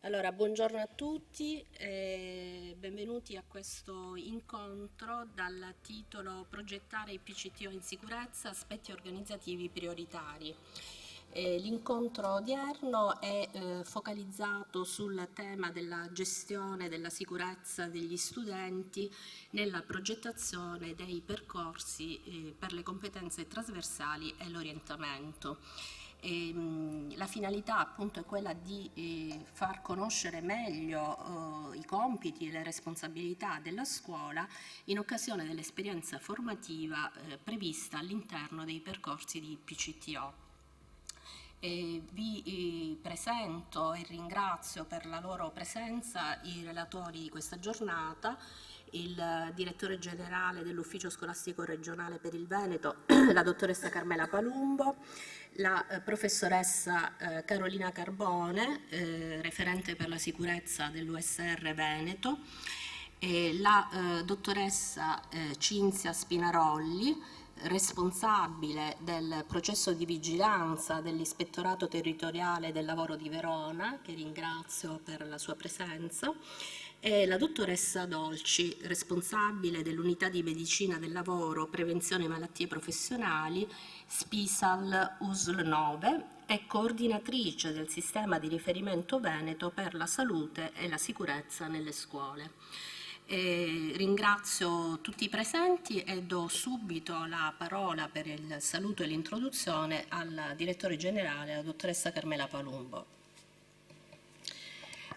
Allora, buongiorno a tutti e benvenuti a questo incontro dal titolo Progettare il PCTO in sicurezza, aspetti organizzativi prioritari. L'incontro odierno è focalizzato sul tema della gestione della sicurezza degli studenti nella progettazione dei percorsi per le competenze trasversali e l'orientamento. La finalità appunto è quella di far conoscere meglio i compiti e le responsabilità della scuola in occasione dell'esperienza formativa prevista all'interno dei percorsi di PCTO. Vi presento e ringrazio per la loro presenza i relatori di questa giornata, il direttore generale dell'Ufficio Scolastico Regionale per il Veneto, la dottoressa Carmela Palumbo, la professoressa Carolina Carbone, referente per la sicurezza dell'USR Veneto, e la dottoressa Cinzia Spinarolli, responsabile del processo di vigilanza dell'Ispettorato Territoriale del Lavoro di Verona, che ringrazio per la sua presenza, e la dottoressa Dolci, responsabile dell'Unità di Medicina del Lavoro, Prevenzione e Malattie Professionali, SPISAL USL 9, e coordinatrice del Sistema di Riferimento Veneto per la Salute e la Sicurezza nelle Scuole. Ringrazio tutti i presenti e do subito la parola per il saluto e l'introduzione al direttore generale, la dottoressa Carmela Palumbo.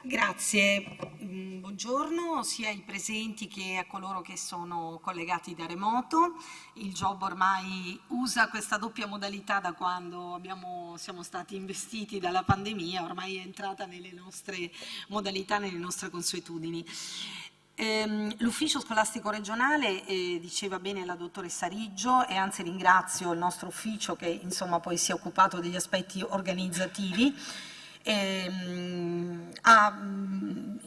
Grazie, buongiorno sia ai presenti che a coloro che sono collegati da remoto. Il job ormai usa questa doppia modalità da quando siamo stati investiti dalla pandemia, ormai è entrata nelle nostre modalità, nelle nostre consuetudini. L'ufficio scolastico regionale, diceva bene la dottoressa Riggio, e anzi ringrazio il nostro ufficio che insomma poi si è occupato degli aspetti organizzativi. Il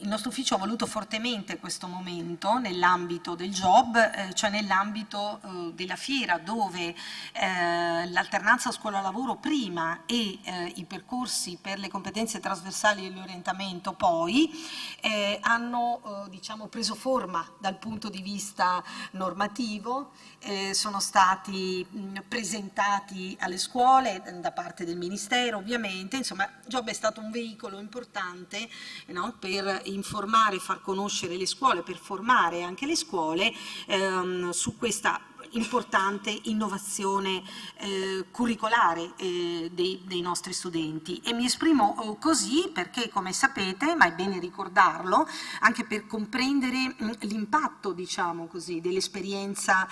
nostro ufficio ha voluto fortemente questo momento nell'ambito del job, cioè nell'ambito della fiera, dove l'alternanza scuola-lavoro prima e i percorsi per le competenze trasversali e l'orientamento poi hanno diciamo, preso forma dal punto di vista normativo, sono stati presentati alle scuole da parte del Ministero ovviamente, insomma Job è stato un veicolo importante, no, per informare, far conoscere le scuole, per formare anche le scuole su questa importante innovazione curricolare dei nostri studenti, e mi esprimo così perché, come sapete, ma è bene ricordarlo, anche per comprendere l'impatto, diciamo così, dell'esperienza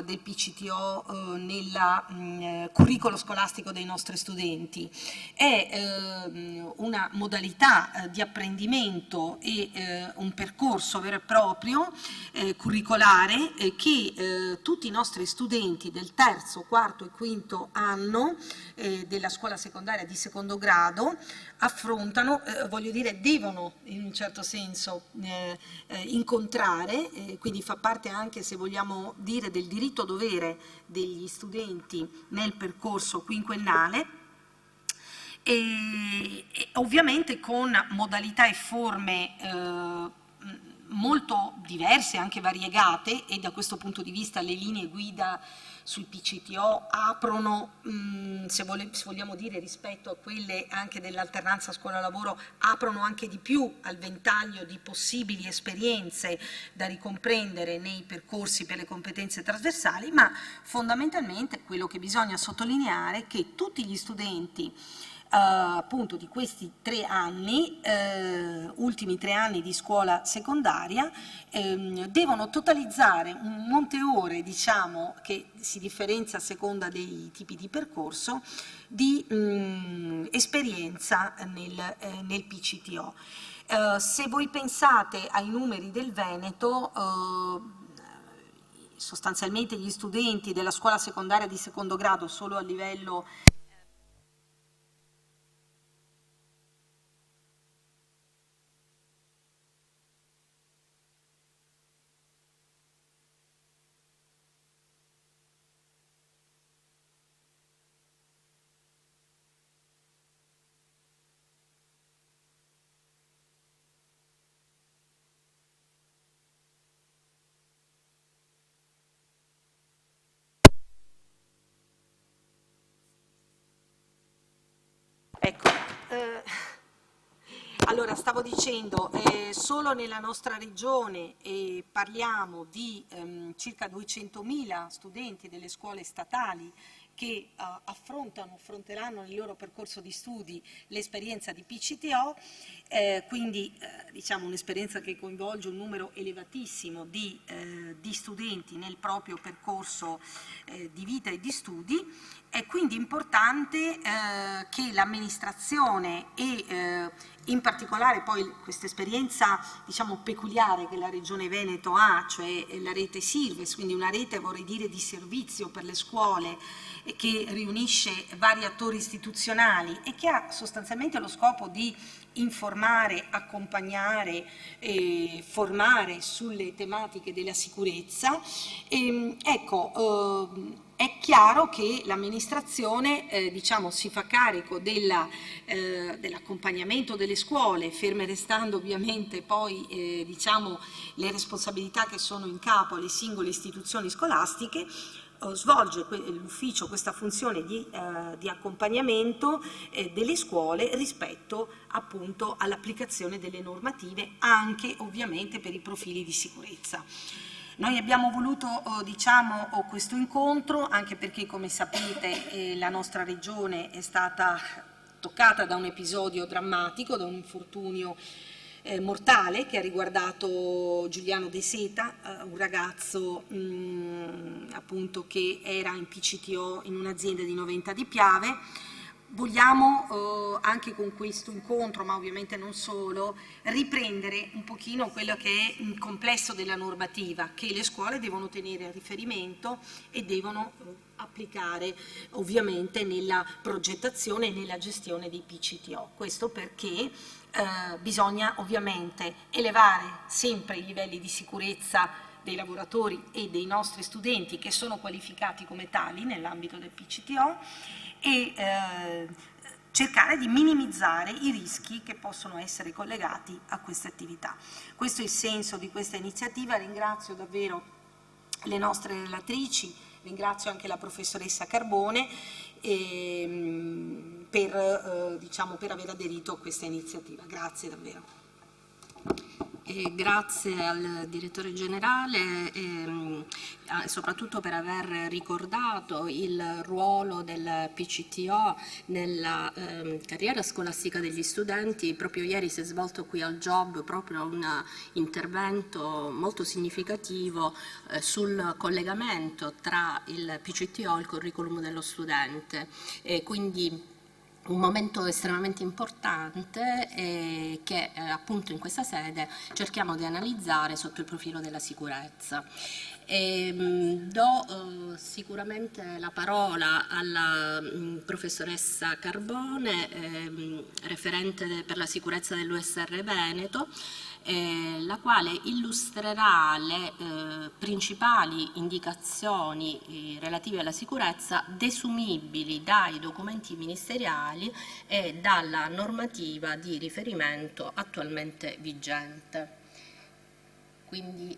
del PCTO nel curriculum scolastico dei nostri studenti. È una modalità di apprendimento e un percorso vero e proprio curricolare che tutti i nostri studenti del terzo, quarto e quinto anno della scuola secondaria di secondo grado affrontano, voglio dire, devono in un certo senso incontrare, quindi fa parte anche, se vogliamo dire, del diritto-dovere degli studenti nel percorso quinquennale, e ovviamente con modalità e forme molto diverse, anche variegate, e da questo punto di vista le linee guida sul PCTO aprono, se vogliamo dire, rispetto a quelle anche dell'alternanza scuola-lavoro, aprono anche di più al ventaglio di possibili esperienze da ricomprendere nei percorsi per le competenze trasversali, ma fondamentalmente quello che bisogna sottolineare è che tutti gli studenti appunto di questi 3 anni, ultimi 3 anni di scuola secondaria, devono totalizzare un monte ore, diciamo, che si differenzia a seconda dei tipi di percorso, di esperienza nel PCTO. Se voi pensate ai numeri del Veneto, sostanzialmente gli studenti della scuola secondaria di secondo grado solo a livello Allora, stavo dicendo, solo nella nostra regione parliamo di circa 200.000 studenti delle scuole statali che affronteranno nel loro percorso di studi l'esperienza di PCTO, quindi diciamo un'esperienza che coinvolge un numero elevatissimo di studenti nel proprio percorso di vita e di studi. È quindi importante che l'amministrazione e in particolare poi questa esperienza diciamo peculiare che la Regione Veneto ha, cioè la rete Sirves, quindi una rete vorrei dire di servizio per le scuole che riunisce vari attori istituzionali e che ha sostanzialmente lo scopo di informare, accompagnare e formare sulle tematiche della sicurezza. È chiaro che l'amministrazione diciamo, si fa carico dell'accompagnamento delle scuole, ferme restando ovviamente poi diciamo, le responsabilità che sono in capo alle singole istituzioni scolastiche. Svolge l'ufficio questa funzione di accompagnamento delle scuole rispetto appunto all'applicazione delle normative anche ovviamente per i profili di sicurezza. Noi abbiamo voluto diciamo, questo incontro anche perché come sapete la nostra regione è stata toccata da un episodio drammatico, da un infortunio mortale che ha riguardato Giuliano De Seta, un ragazzo appunto che era in PCTO in un'azienda di Noventa di Piave. Vogliamo anche con questo incontro, ma ovviamente non solo, riprendere un pochino quello che è il complesso della normativa che le scuole devono tenere a riferimento e devono applicare ovviamente nella progettazione e nella gestione dei PCTO. Questo perché bisogna ovviamente elevare sempre i livelli di sicurezza dei lavoratori e dei nostri studenti che sono qualificati come tali nell'ambito del PCTO e cercare di minimizzare i rischi che possono essere collegati a queste attività. Questo è il senso di questa iniziativa, ringrazio davvero le nostre relatrici, ringrazio anche la professoressa Carbone diciamo, per aver aderito a questa iniziativa. Grazie davvero. Grazie al direttore generale soprattutto per aver ricordato il ruolo del PCTO nella carriera scolastica degli studenti. Proprio ieri si è svolto qui al Job proprio un intervento molto significativo sul collegamento tra il PCTO e il curriculum dello studente. Quindi un momento estremamente importante che appunto in questa sede cerchiamo di analizzare sotto il profilo della sicurezza. Do sicuramente la parola alla professoressa Carbone, referente per la sicurezza dell'USR Veneto, la quale illustrerà le principali indicazioni relative alla sicurezza desumibili dai documenti ministeriali e dalla normativa di riferimento attualmente vigente. Quindi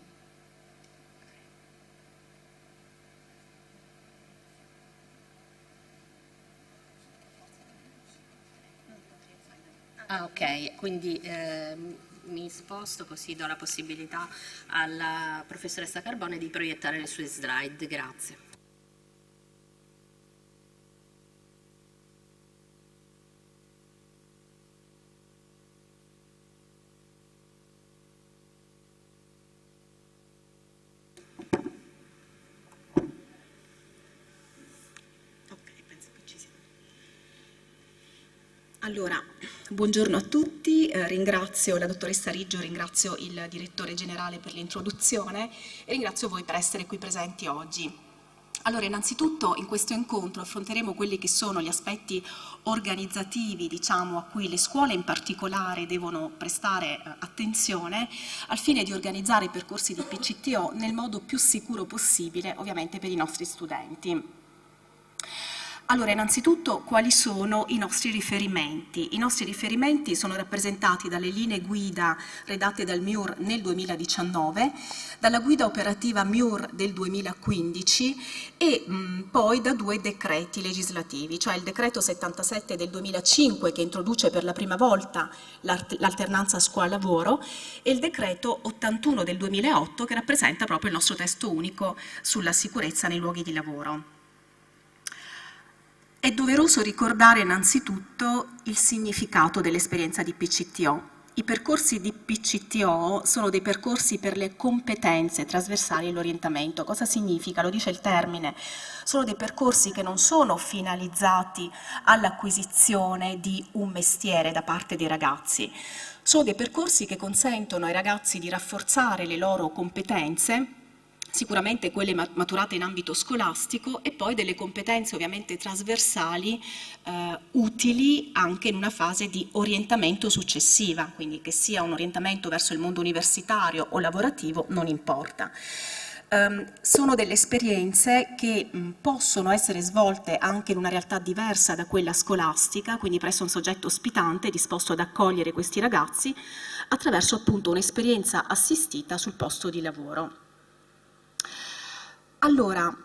ok, quindi mi sposto così do la possibilità alla professoressa Carbone di proiettare le sue slide. Grazie. Allora, buongiorno a tutti, ringrazio la dottoressa Riggio, ringrazio il direttore generale per l'introduzione e ringrazio voi per essere qui presenti oggi. Allora, innanzitutto in questo incontro affronteremo quelli che sono gli aspetti organizzativi, diciamo, a cui le scuole in particolare devono prestare attenzione al fine di organizzare i percorsi di PCTO nel modo più sicuro possibile, ovviamente per i nostri studenti. Allora, innanzitutto, quali sono i nostri riferimenti? I nostri riferimenti sono rappresentati dalle linee guida redatte dal MIUR nel 2019, dalla guida operativa MIUR del 2015 e poi da 2 decreti legislativi, cioè il decreto 77 del 2005 che introduce per la prima volta l'alternanza scuola-lavoro e il decreto 81 del 2008 che rappresenta proprio il nostro testo unico sulla sicurezza nei luoghi di lavoro. È doveroso ricordare innanzitutto il significato dell'esperienza di PCTO. I percorsi di PCTO sono dei percorsi per le competenze trasversali dell'orientamento. Cosa significa? Lo dice il termine. Sono dei percorsi che non sono finalizzati all'acquisizione di un mestiere da parte dei ragazzi. Sono dei percorsi che consentono ai ragazzi di rafforzare le loro competenze, sicuramente quelle maturate in ambito scolastico e poi delle competenze ovviamente trasversali utili anche in una fase di orientamento successiva, quindi che sia un orientamento verso il mondo universitario o lavorativo non importa. Sono delle esperienze che possono essere svolte anche in una realtà diversa da quella scolastica, quindi presso un soggetto ospitante disposto ad accogliere questi ragazzi attraverso appunto un'esperienza assistita sul posto di lavoro. Allora,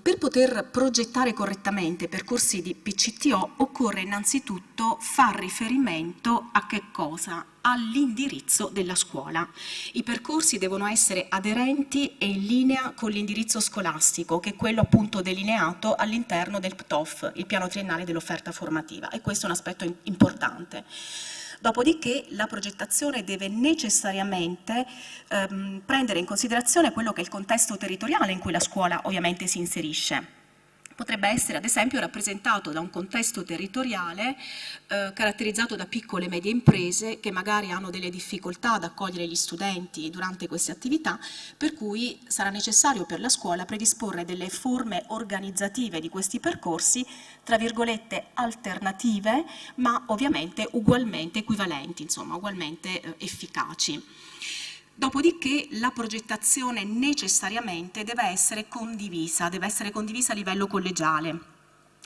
per poter progettare correttamente percorsi di PCTO occorre innanzitutto far riferimento a che cosa? All'indirizzo della scuola. I percorsi devono essere aderenti e in linea con l'indirizzo scolastico, che è quello appunto delineato all'interno del PTOF, il piano triennale dell'offerta formativa, e questo è un aspetto importante. Dopodiché la progettazione deve necessariamente prendere in considerazione quello che è il contesto territoriale in cui la scuola ovviamente si inserisce. Potrebbe essere ad esempio rappresentato da un contesto territoriale caratterizzato da piccole e medie imprese che magari hanno delle difficoltà ad accogliere gli studenti durante queste attività, per cui sarà necessario per la scuola predisporre delle forme organizzative di questi percorsi, tra virgolette alternative, ma ovviamente ugualmente equivalenti, insomma ugualmente efficaci. Dopodiché la progettazione necessariamente deve essere condivisa a livello collegiale,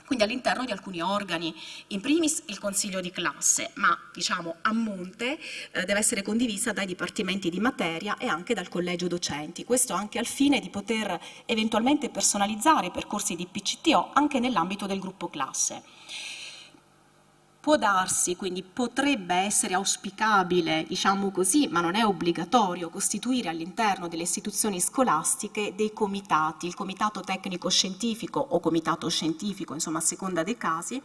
quindi all'interno di alcuni organi, in primis il consiglio di classe, ma diciamo a monte deve essere condivisa dai dipartimenti di materia e anche dal collegio docenti, questo anche al fine di poter eventualmente personalizzare i percorsi di PCTO anche nell'ambito del gruppo classe. Può darsi, quindi potrebbe essere auspicabile, diciamo così, ma non è obbligatorio, costituire all'interno delle istituzioni scolastiche dei comitati, il comitato tecnico-scientifico o comitato scientifico, insomma a seconda dei casi,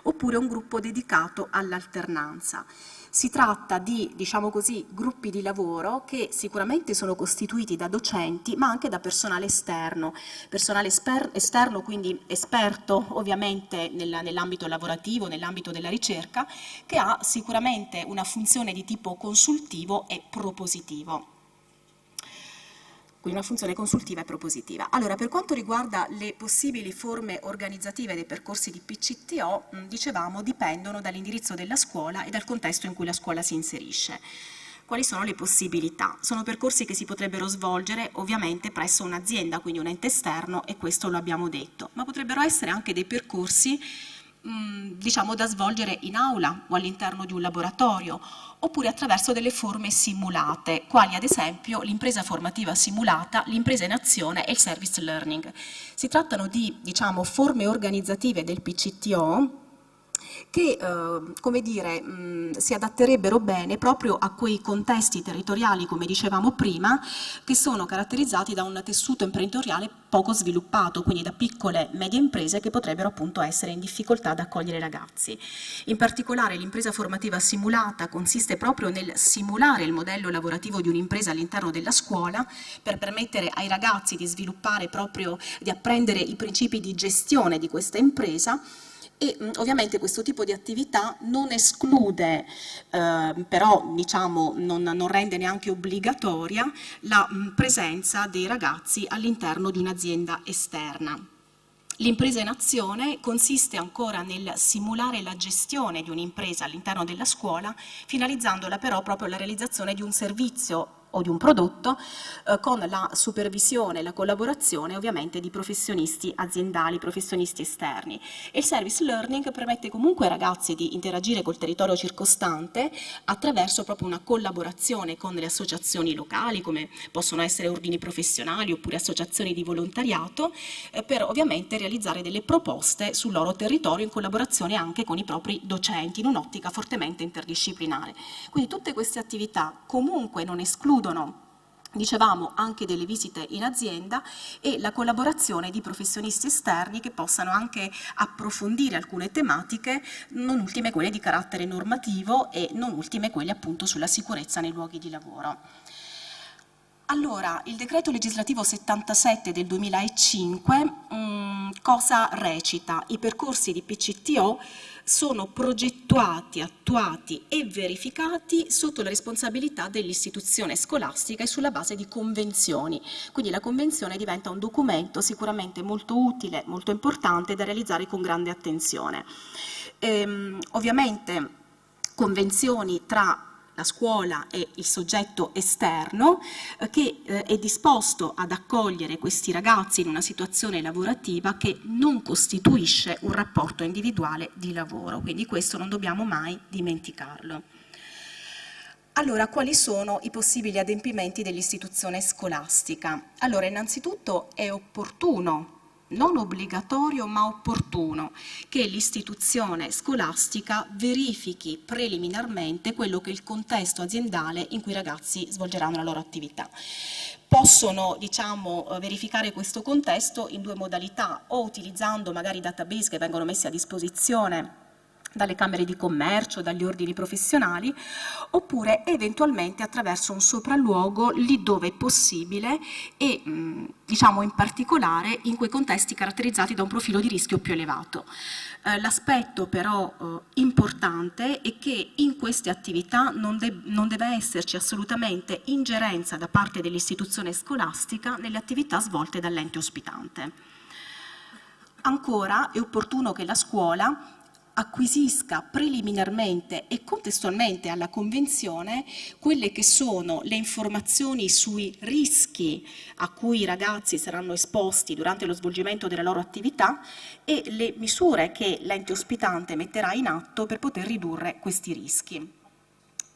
oppure un gruppo dedicato all'alternanza. Si tratta di, diciamo così, gruppi di lavoro che sicuramente sono costituiti da docenti, ma anche da personale esterno quindi esperto ovviamente nell'ambito lavorativo, nell'ambito della ricerca, che ha sicuramente una funzione di tipo consultivo e propositivo. Quindi una funzione consultiva e propositiva. Allora, per quanto riguarda le possibili forme organizzative dei percorsi di PCTO, dicevamo, dipendono dall'indirizzo della scuola e dal contesto in cui la scuola si inserisce. Quali sono le possibilità? Sono percorsi che si potrebbero svolgere ovviamente presso un'azienda, quindi un ente esterno, e questo lo abbiamo detto, ma potrebbero essere anche dei percorsi diciamo da svolgere in aula o all'interno di un laboratorio, oppure attraverso delle forme simulate, quali ad esempio l'impresa formativa simulata, l'impresa in azione e il service learning. Si trattano di, diciamo, forme organizzative del PCTO che, come dire, si adatterebbero bene proprio a quei contesti territoriali, come dicevamo prima, che sono caratterizzati da un tessuto imprenditoriale poco sviluppato, quindi da piccole e medie imprese che potrebbero appunto essere in difficoltà ad accogliere ragazzi. In particolare l'impresa formativa simulata consiste proprio nel simulare il modello lavorativo di un'impresa all'interno della scuola per permettere ai ragazzi di sviluppare proprio, di apprendere i principi di gestione di questa impresa. E ovviamente questo tipo di attività non esclude, però diciamo, non rende neanche obbligatoria la presenza dei ragazzi all'interno di un'azienda esterna. L'impresa in azione consiste ancora nel simulare la gestione di un'impresa all'interno della scuola, finalizzandola però proprio alla realizzazione di un servizio o di un prodotto, con la supervisione e la collaborazione ovviamente di professionisti aziendali, professionisti esterni. E il service learning permette comunque ai ragazzi di interagire col territorio circostante attraverso proprio una collaborazione con le associazioni locali, come possono essere ordini professionali oppure associazioni di volontariato, per ovviamente realizzare delle proposte sul loro territorio in collaborazione anche con i propri docenti, in un'ottica fortemente interdisciplinare. Quindi tutte queste attività comunque non escludono, dicevamo, anche delle visite in azienda e la collaborazione di professionisti esterni che possano anche approfondire alcune tematiche, non ultime quelle di carattere normativo e non ultime quelle appunto sulla sicurezza nei luoghi di lavoro. Allora, il decreto legislativo 77 del 2005 cosa recita? I percorsi di PCTO sono progettati, attuati e verificati sotto la responsabilità dell'istituzione scolastica e sulla base di convenzioni. Quindi la convenzione diventa un documento sicuramente molto utile, molto importante da realizzare con grande attenzione. Ovviamente convenzioni tra la scuola e il soggetto esterno che è disposto ad accogliere questi ragazzi in una situazione lavorativa che non costituisce un rapporto individuale di lavoro, quindi questo non dobbiamo mai dimenticarlo. Allora, quali sono i possibili adempimenti dell'istituzione scolastica? Allora, innanzitutto è opportuno, non obbligatorio ma opportuno, che l'istituzione scolastica verifichi preliminarmente quello che è il contesto aziendale in cui i ragazzi svolgeranno la loro attività. Possono, verificare questo contesto in due modalità, o utilizzando magari database che vengono messi a disposizione dalle camere di commercio, dagli ordini professionali, oppure eventualmente attraverso un sopralluogo lì dove è possibile e in particolare in quei contesti caratterizzati da un profilo di rischio più elevato. L'aspetto però importante è che in queste attività non deve esserci assolutamente ingerenza da parte dell'istituzione scolastica nelle attività svolte dall'ente ospitante. Ancora è opportuno che la scuola acquisisca preliminarmente e contestualmente alla Convenzione quelle che sono le informazioni sui rischi a cui i ragazzi saranno esposti durante lo svolgimento della loro attività e le misure che l'ente ospitante metterà in atto per poter ridurre questi rischi.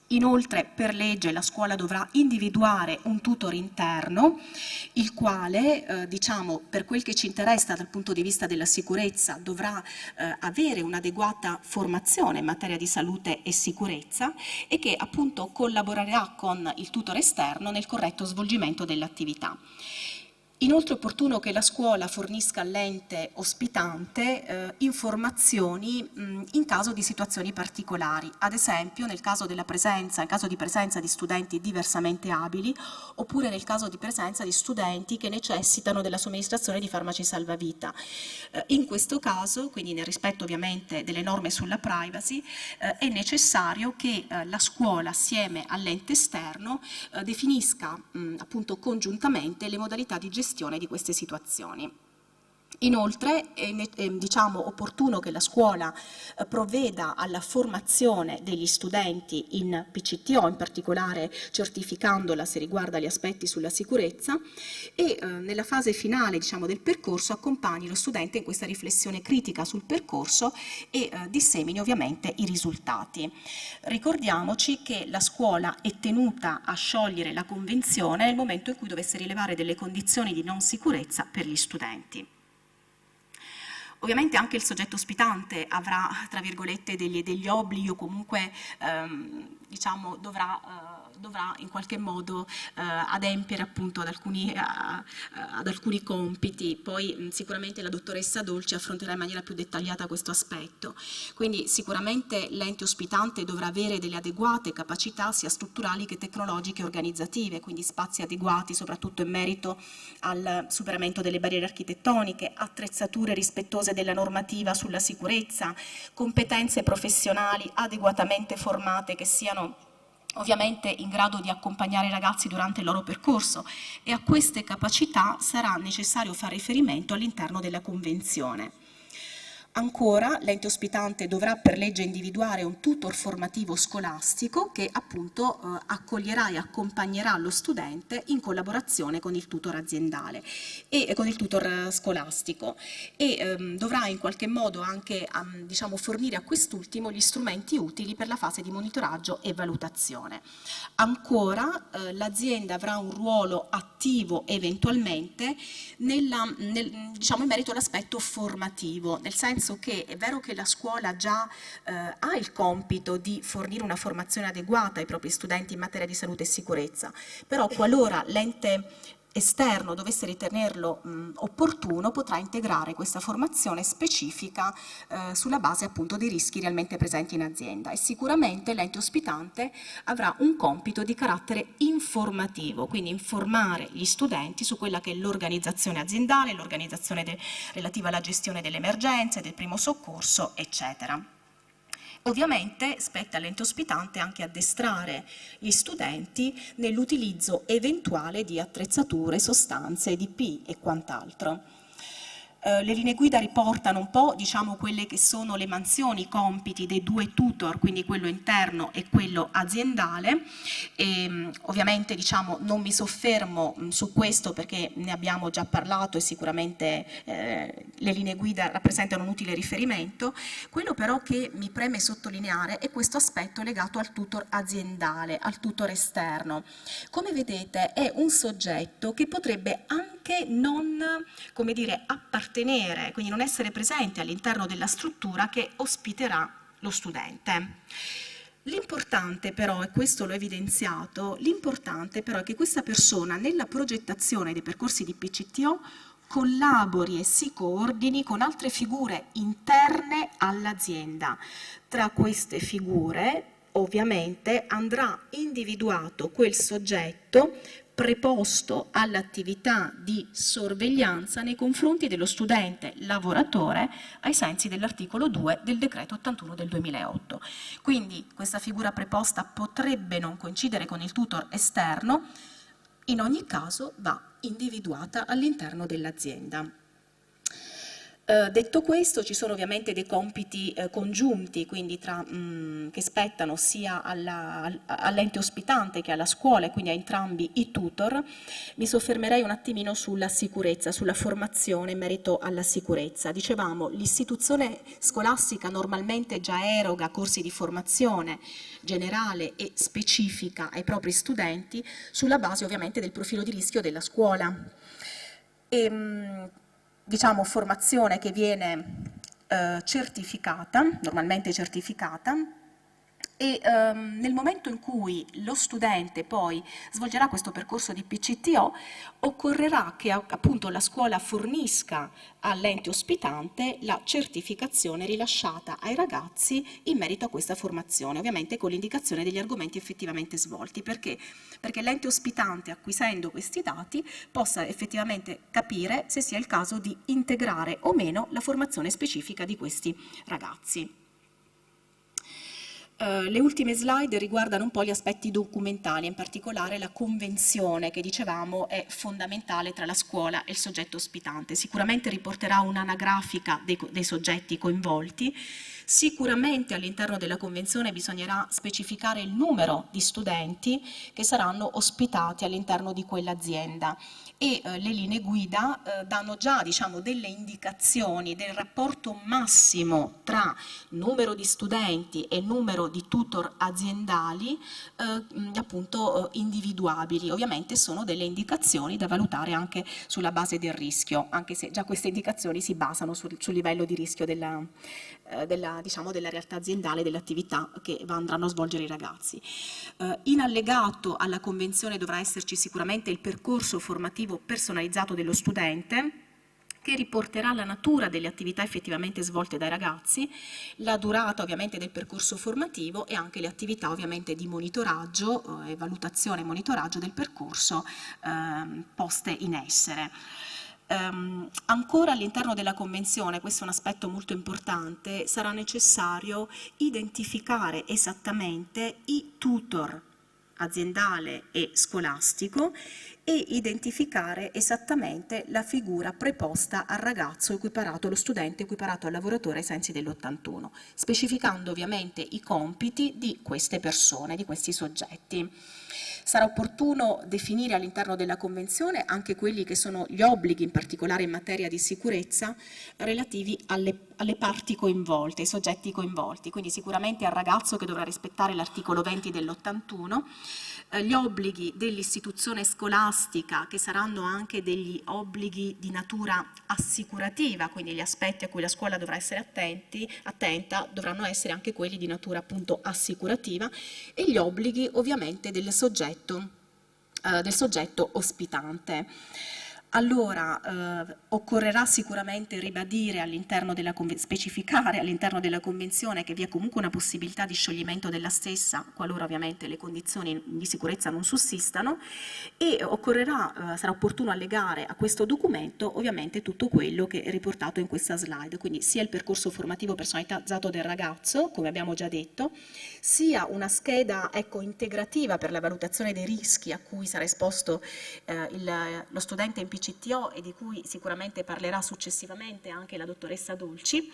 Inoltre, per legge, la scuola dovrà individuare un tutor interno, il quale, per quel che ci interessa dal punto di vista della sicurezza, dovrà avere un'adeguata formazione in materia di salute e sicurezza e che appunto collaborerà con il tutor esterno nel corretto svolgimento dell'attività. Inoltre è opportuno che la scuola fornisca all'ente ospitante informazioni in caso di situazioni particolari, ad esempio nel caso di presenza di studenti diversamente abili oppure nel caso di presenza di studenti che necessitano della somministrazione di farmaci salvavita. In questo caso, quindi nel rispetto ovviamente delle norme sulla privacy, è necessario che la scuola assieme all'ente esterno definisca appunto congiuntamente le modalità di gestione di queste situazioni. Inoltre è opportuno che la scuola provveda alla formazione degli studenti in PCTO, in particolare certificandola se riguarda gli aspetti sulla sicurezza e nella fase finale del percorso accompagni lo studente in questa riflessione critica sul percorso e dissemini ovviamente i risultati. Ricordiamoci che la scuola è tenuta a sciogliere la convenzione nel momento in cui dovesse rilevare delle condizioni di non sicurezza per gli studenti. Ovviamente anche il soggetto ospitante avrà, tra virgolette, degli obblighi o comunque dovrà in qualche modo adempiere appunto ad alcuni compiti. Poi sicuramente la dottoressa Dolci affronterà in maniera più dettagliata questo aspetto. Quindi sicuramente l'ente ospitante dovrà avere delle adeguate capacità sia strutturali che tecnologiche e organizzative, quindi spazi adeguati soprattutto in merito al superamento delle barriere architettoniche, attrezzature rispettose della normativa sulla sicurezza, competenze professionali adeguatamente formate che siano ovviamente in grado di accompagnare i ragazzi durante il loro percorso e a queste capacità sarà necessario fare riferimento all'interno della Convenzione. Ancora, l'ente ospitante dovrà per legge individuare un tutor formativo scolastico che appunto accoglierà e accompagnerà lo studente in collaborazione con il tutor aziendale e con il tutor scolastico e dovrà in qualche modo anche diciamo, fornire a quest'ultimo gli strumenti utili per la fase di monitoraggio e valutazione. Ancora, l'azienda avrà un ruolo attivo eventualmente diciamo, in merito all'aspetto formativo, nel senso che è vero che la scuola già ha il compito di fornire una formazione adeguata ai propri studenti in materia di salute e sicurezza, però qualora l'ente esterno dovesse ritenerlo opportuno, potrà integrare questa formazione specifica sulla base appunto dei rischi realmente presenti in azienda e sicuramente l'ente ospitante avrà un compito di carattere informativo, quindi informare gli studenti su quella che è l'organizzazione aziendale, l'organizzazione relativa alla gestione delle emergenze, del primo soccorso, eccetera. Ovviamente spetta all'ente ospitante anche addestrare gli studenti nell'utilizzo eventuale di attrezzature, sostanze, EDP e quant'altro. Le linee guida riportano un po', diciamo, quelle che sono le mansioni, i compiti dei due tutor, quindi quello interno e quello aziendale. E, ovviamente, diciamo, non mi soffermo su questo perché ne abbiamo già parlato e sicuramente le linee guida rappresentano un utile riferimento. Quello però che mi preme sottolineare è questo aspetto legato al tutor aziendale, al tutor esterno. Come vedete è un soggetto che potrebbe anche non, come dire, appartenere, quindi non essere presente all'interno della struttura che ospiterà lo studente. L'importante però, e questo l'ho evidenziato, l'importante però è che questa persona nella progettazione dei percorsi di PCTO collabori e si coordini con altre figure interne all'azienda. Tra queste figure ovviamente andrà individuato quel soggetto preposto all'attività di sorveglianza nei confronti dello studente lavoratore ai sensi dell'articolo 2 del decreto 81 del 2008. Quindi questa figura preposta potrebbe non coincidere con il tutor esterno, in ogni caso va individuata all'interno dell'azienda. Detto questo, ci sono ovviamente dei compiti congiunti, quindi che spettano sia all'ente ospitante che alla scuola e quindi a entrambi i tutor. Mi soffermerei un attimino sulla sicurezza, sulla formazione in merito alla sicurezza. Dicevamo, l'istituzione scolastica normalmente già eroga corsi di formazione generale e specifica ai propri studenti sulla base ovviamente del profilo di rischio della scuola. Diciamo formazione che viene certificata, normalmente certificata, e nel momento in cui lo studente poi svolgerà questo percorso di PCTO occorrerà che appunto la scuola fornisca all'ente ospitante la certificazione rilasciata ai ragazzi in merito a questa formazione, ovviamente con l'indicazione degli argomenti effettivamente svolti. Perché? Perché l'ente ospitante, acquisendo questi dati, possa effettivamente capire se sia il caso di integrare o meno la formazione specifica di questi ragazzi. Le ultime slide riguardano un po' gli aspetti documentali, in particolare la convenzione che dicevamo è fondamentale tra la scuola e il soggetto ospitante. Sicuramente riporterà un'anagrafica dei soggetti coinvolti. Sicuramente all'interno della convenzione bisognerà specificare il numero di studenti che saranno ospitati all'interno di quell'azienda e le linee guida danno già, diciamo, delle indicazioni del rapporto massimo tra numero di studenti e numero di tutor aziendali appunto individuabili. Ovviamente sono delle indicazioni da valutare anche sulla base del rischio, anche se già queste indicazioni si basano sul livello di rischio della realtà aziendale, delle attività che andranno a svolgere i ragazzi. In allegato alla convenzione dovrà esserci sicuramente il percorso formativo personalizzato dello studente, che riporterà la natura delle attività effettivamente svolte dai ragazzi, la durata ovviamente del percorso formativo e anche le attività ovviamente di monitoraggio e valutazione e monitoraggio del percorso poste in essere. Ancora all'interno della convenzione, questo è un aspetto molto importante, sarà necessario identificare esattamente i tutor aziendale e scolastico e identificare esattamente la figura preposta al ragazzo equiparato, allo studente equiparato al lavoratore ai sensi dell'81, specificando ovviamente i compiti di queste persone, di questi soggetti. Sarà opportuno definire all'interno della Convenzione anche quelli che sono gli obblighi, in particolare in materia di sicurezza, relativi alle parti coinvolte, ai soggetti coinvolti, quindi sicuramente al ragazzo che dovrà rispettare l'articolo 20 dell'81, gli obblighi dell'istituzione scolastica, che saranno anche degli obblighi di natura assicurativa, quindi gli aspetti a cui la scuola dovrà essere attenta dovranno essere anche quelli di natura appunto assicurativa, e gli obblighi ovviamente del soggetto ospitante. Allora, occorrerà sicuramente ribadire specificare all'interno della Convenzione che vi è comunque una possibilità di scioglimento della stessa, qualora ovviamente le condizioni di sicurezza non sussistano, e sarà opportuno allegare a questo documento ovviamente tutto quello che è riportato in questa slide, quindi sia il percorso formativo personalizzato del ragazzo, come abbiamo già detto, sia una scheda integrativa per la valutazione dei rischi a cui sarà esposto lo studente in PCTO e di cui sicuramente parlerà successivamente anche la dottoressa Dolci,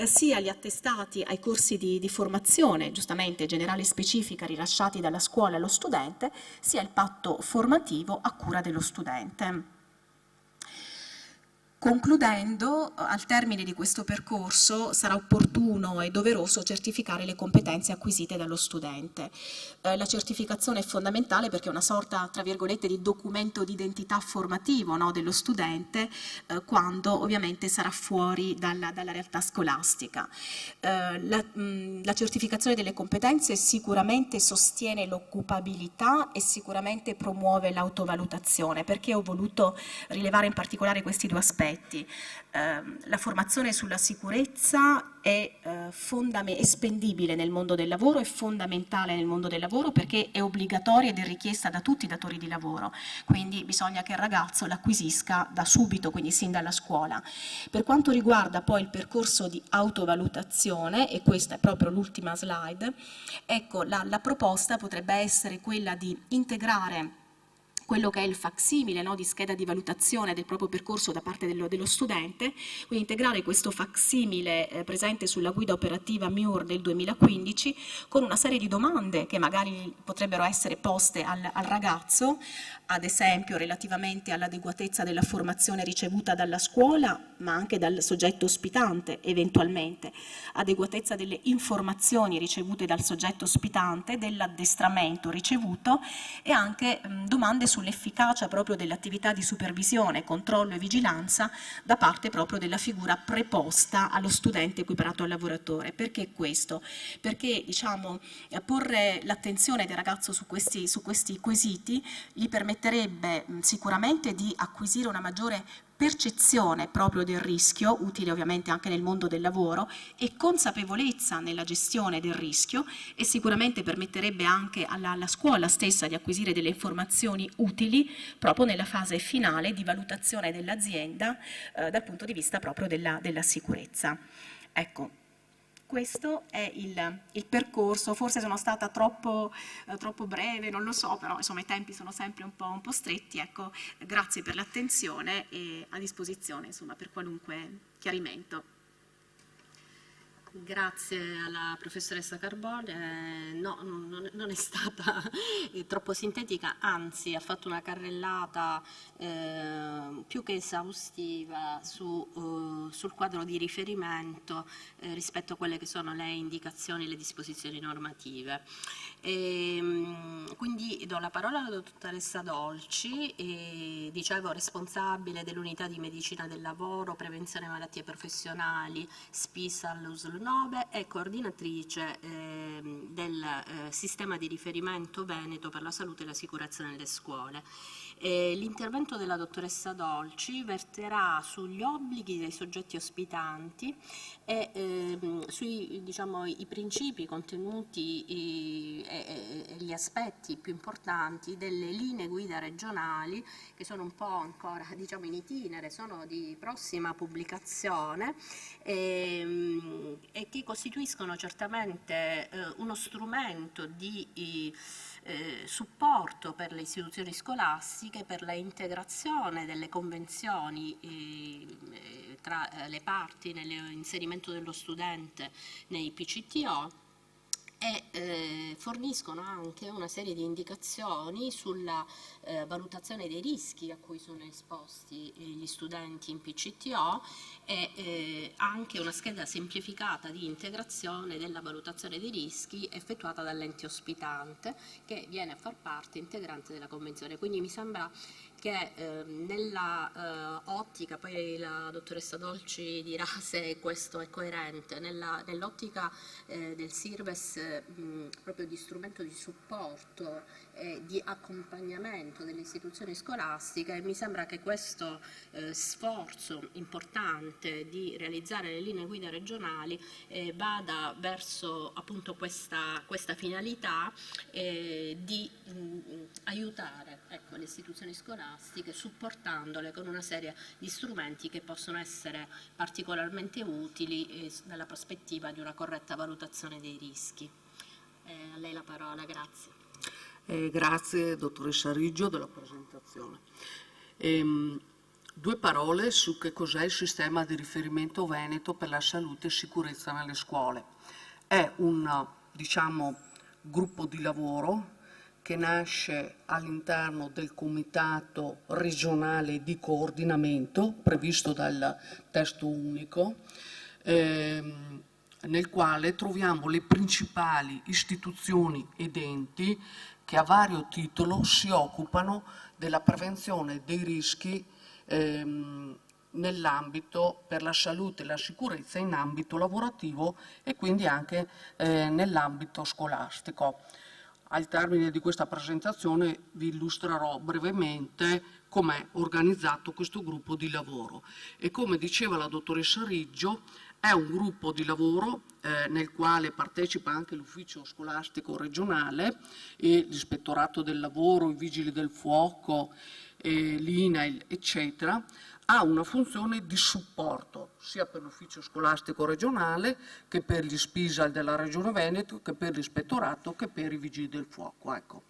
sia gli attestati ai corsi di formazione, giustamente generale e specifica, rilasciati dalla scuola allo studente, sia il patto formativo a cura dello studente. Concludendo, al termine di questo percorso sarà opportuno e doveroso certificare le competenze acquisite dallo studente. La certificazione è fondamentale perché è una sorta, tra virgolette, di documento di identità formativo, no, dello studente quando ovviamente sarà fuori dalla realtà scolastica. La certificazione delle competenze sicuramente sostiene l'occupabilità e sicuramente promuove l'autovalutazione. Perché ho voluto rilevare in particolare questi due aspetti? La formazione sulla sicurezza è spendibile nel mondo del lavoro, è fondamentale nel mondo del lavoro perché è obbligatoria ed è richiesta da tutti i datori di lavoro, quindi bisogna che il ragazzo l'acquisisca da subito, quindi sin dalla scuola. Per quanto riguarda poi il percorso di autovalutazione, e questa è proprio l'ultima slide, ecco, la proposta potrebbe essere quella di integrare quello che è il facsimile, no, di scheda di valutazione del proprio percorso da parte dello studente, quindi integrare questo facsimile presente sulla guida operativa MIUR del 2015 con una serie di domande che magari potrebbero essere poste al ragazzo, ad esempio relativamente all'adeguatezza della formazione ricevuta dalla scuola, ma anche dal soggetto ospitante eventualmente, adeguatezza delle informazioni ricevute dal soggetto ospitante, dell'addestramento ricevuto e anche domande sull'efficacia proprio dell'attività di supervisione, controllo e vigilanza da parte proprio della figura preposta allo studente equiparato al lavoratore. Perché questo? Perché porre l'attenzione del ragazzo su questi quesiti gli permetterebbe sicuramente di acquisire una maggiore percezione proprio del rischio, utile ovviamente anche nel mondo del lavoro, e consapevolezza nella gestione del rischio, e sicuramente permetterebbe anche alla scuola stessa di acquisire delle informazioni utili proprio nella fase finale di valutazione dell'azienda dal punto di vista proprio della sicurezza. Ecco. Questo è il percorso, forse sono stata troppo breve, non lo so, però insomma i tempi sono sempre un po' stretti. Ecco, grazie per l'attenzione e a disposizione insomma, per qualunque chiarimento. Grazie alla professoressa Carbone, no, non è stata troppo sintetica, anzi ha fatto una carrellata più che esaustiva sul quadro di riferimento rispetto a quelle che sono le indicazioni e le disposizioni normative. Quindi do la parola alla dottoressa Dolci, dicevo responsabile dell'unità di medicina del lavoro, prevenzione malattie professionali, SPISA all'USL 9 e coordinatrice del sistema di riferimento Veneto per la salute e la sicurezza nelle scuole. L'intervento della dottoressa Dolci verterà sugli obblighi dei soggetti ospitanti e sui i principi contenuti e gli aspetti più importanti delle linee guida regionali che sono un po' ancora in itinere, sono di prossima pubblicazione e che costituiscono certamente uno strumento di supporto per le istituzioni scolastiche per la integrazione delle convenzioni tra le parti nell'inserimento dello studente nei PCTO, e forniscono anche una serie di indicazioni sulla valutazione dei rischi a cui sono esposti gli studenti in PCTO e anche una scheda semplificata di integrazione della valutazione dei rischi effettuata dall'ente ospitante, che viene a far parte integrante della Convenzione. Quindi mi sembra che nella ottica, poi la dottoressa Dolci dirà se questo è coerente, nell'ottica del SIRVES proprio di strumento di supporto e di accompagnamento delle istituzioni scolastiche, mi sembra che questo sforzo importante di realizzare le linee guida regionali vada verso appunto questa finalità di aiutare, ecco, le istituzioni scolastiche, supportandole con una serie di strumenti che possono essere particolarmente utili dalla prospettiva di una corretta valutazione dei rischi. A lei la parola, grazie. Grazie dottoressa Riggio della presentazione. Due parole su che cos'è il sistema di riferimento veneto per la salute e sicurezza nelle scuole. È un, diciamo, gruppo di lavoro che nasce all'interno del comitato regionale di coordinamento previsto dal testo unico, nel quale troviamo le principali istituzioni ed enti che a vario titolo si occupano della prevenzione dei rischi nell'ambito per la salute e la sicurezza in ambito lavorativo e quindi anche nell'ambito scolastico. Al termine di questa presentazione vi illustrerò brevemente com'è organizzato questo gruppo di lavoro e, come diceva la dottoressa Riggio, è un gruppo di lavoro nel quale partecipa anche l'ufficio scolastico regionale e l'ispettorato del lavoro, i vigili del fuoco, l'INAIL, eccetera. Ha una funzione di supporto sia per l'ufficio scolastico regionale che per gli SPISAL della Regione Veneto, che per l'ispettorato, che per i vigili del fuoco. Ecco.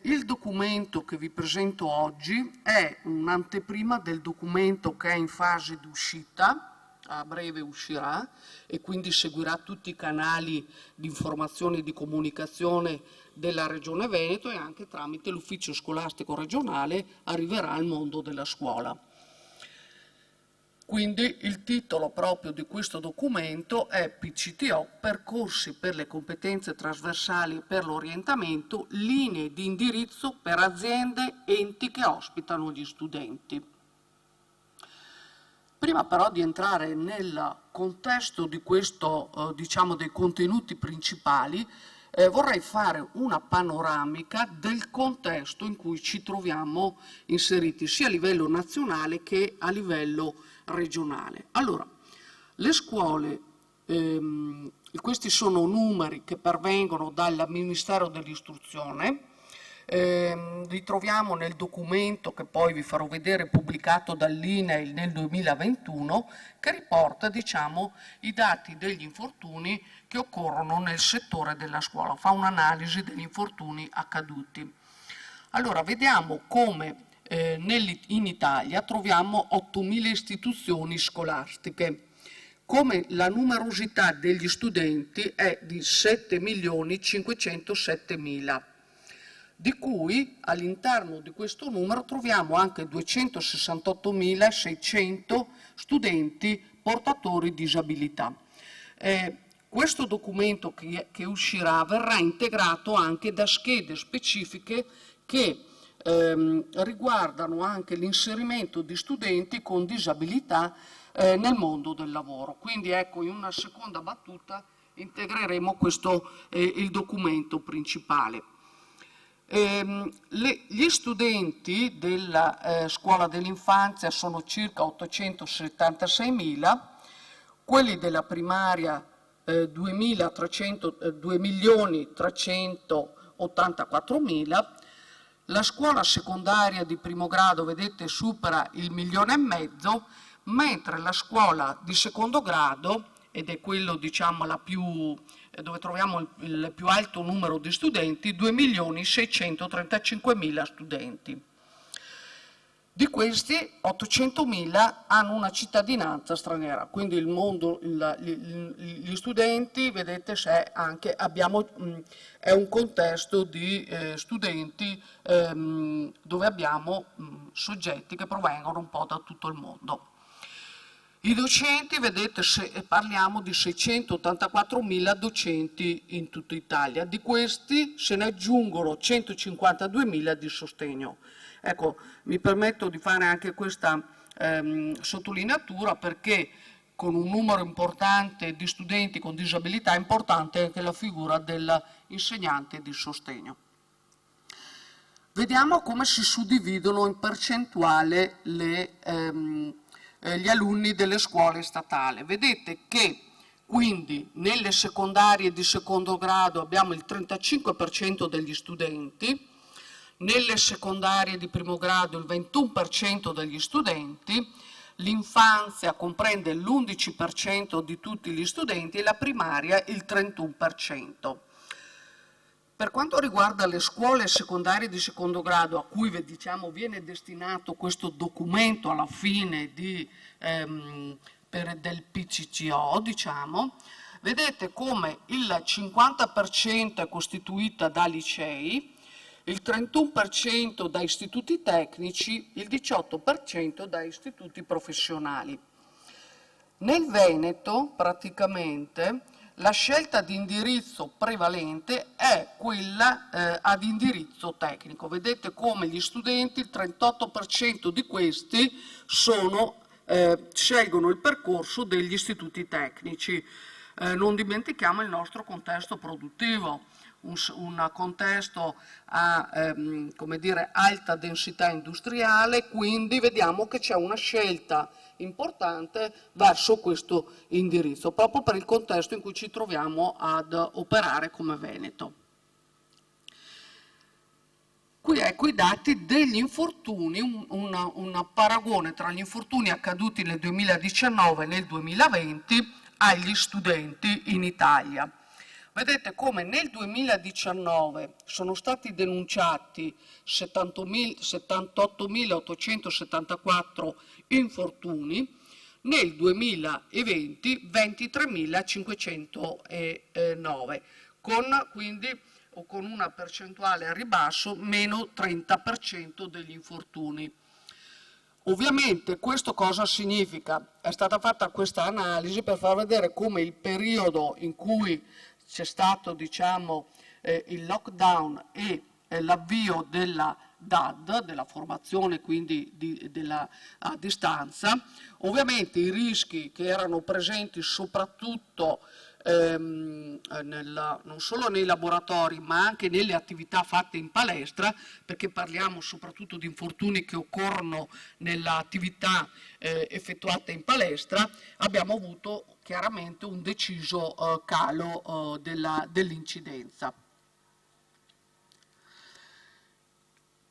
Il documento che vi presento oggi è un'anteprima del documento che è in fase di uscita, a breve uscirà e quindi seguirà tutti i canali di informazione e di comunicazione della Regione Veneto e anche tramite l'ufficio scolastico regionale arriverà al mondo della scuola. Quindi il titolo proprio di questo documento è PCTO, percorsi per le competenze trasversali e per l'orientamento, linee di indirizzo per aziende e enti che ospitano gli studenti. Prima però di entrare nel contesto di questo, diciamo, dei contenuti principali, vorrei fare una panoramica del contesto in cui ci troviamo inseriti, sia a livello nazionale che a livello regionale. Allora, le scuole, questi sono numeri che pervengono dal Ministero dell'Istruzione, li troviamo nel documento che poi vi farò vedere pubblicato dall'INAIL nel 2021 che riporta, diciamo, i dati degli infortuni che occorrono nel settore della scuola, fa un'analisi degli infortuni accaduti. Allora, vediamo come in Italia troviamo 8.000 istituzioni scolastiche, come la numerosità degli studenti è di 7.507.000, di cui all'interno di questo numero troviamo anche 268.600 studenti portatori di disabilità. Questo documento che uscirà verrà integrato anche da schede specifiche che riguardano anche l'inserimento di studenti con disabilità nel mondo del lavoro. Quindi ecco, in una seconda battuta integreremo il documento principale. Gli studenti della scuola dell'infanzia sono circa 876.000, quelli della primaria 2.384.000, la scuola secondaria di primo grado, vedete, supera il 1,5 milioni, mentre la scuola di secondo grado ed è quello diciamo dove troviamo il più alto numero di studenti, 2.635.000 studenti. Di questi 800.000 hanno una cittadinanza straniera, quindi il mondo, gli studenti, vedete se anche è un contesto di studenti dove abbiamo soggetti che provengono un po' da tutto il mondo. I docenti, vedete, parliamo di 684.000 docenti in tutta Italia, di questi se ne aggiungono 152.000 di sostegno. Ecco, mi permetto di fare anche questa sottolineatura perché con un numero importante di studenti con disabilità è importante anche la figura dell'insegnante di sostegno. Vediamo come si suddividono in percentuale gli alunni delle scuole statali. Vedete che quindi nelle secondarie di secondo grado abbiamo il 35% degli studenti, nelle secondarie di primo grado il 21% degli studenti, l'infanzia comprende l'11% di tutti gli studenti e la primaria il 31%. Per quanto riguarda le scuole secondarie di secondo grado a cui diciamo, viene destinato questo documento alla fine del PCCO, diciamo, vedete come il 50% è costituita da licei, il 31% da istituti tecnici, il 18% da istituti professionali. Nel Veneto, praticamente, la scelta di indirizzo prevalente è quella ad indirizzo tecnico. Vedete come gli studenti, il 38% di questi scelgono il percorso degli istituti tecnici. Non dimentichiamo il nostro contesto produttivo, un contesto a come dire, alta densità industriale, quindi vediamo che c'è una scelta importante verso questo indirizzo, proprio per il contesto in cui ci troviamo ad operare come Veneto. Qui ecco i dati degli infortuni, un paragone tra gli infortuni accaduti nel 2019 e nel 2020 agli studenti in Italia. Vedete come nel 2019 sono stati denunciati 78.874 infortuni, nel 2020 23.509, con una percentuale a ribasso meno 30% degli infortuni. Ovviamente questo cosa significa? È stata fatta questa analisi per far vedere come il periodo in cui c'è stato diciamo, il lockdown e l'avvio della DAD, della formazione quindi a distanza, ovviamente i rischi che erano presenti soprattutto non solo nei laboratori ma anche nelle attività fatte in palestra, perché parliamo soprattutto di infortuni che occorrono nell'attività effettuata in palestra, abbiamo avuto chiaramente un deciso calo dell'incidenza.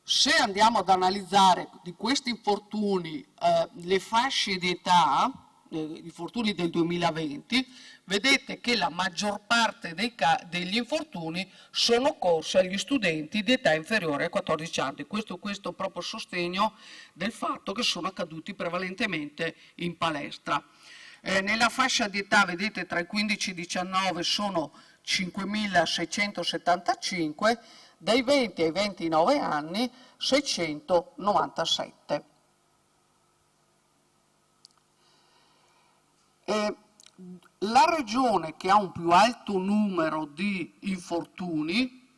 Se andiamo ad analizzare di questi infortuni le fasce di età, gli infortuni del 2020, vedete che la maggior parte degli infortuni sono occorsi agli studenti di età inferiore ai 14 anni. Questo proprio sostegno del fatto che sono accaduti prevalentemente in palestra. Nella fascia di età, vedete, tra i 15 e i 19 sono 5.675, dai 20 ai 29 anni 697. La regione che ha un più alto numero di infortuni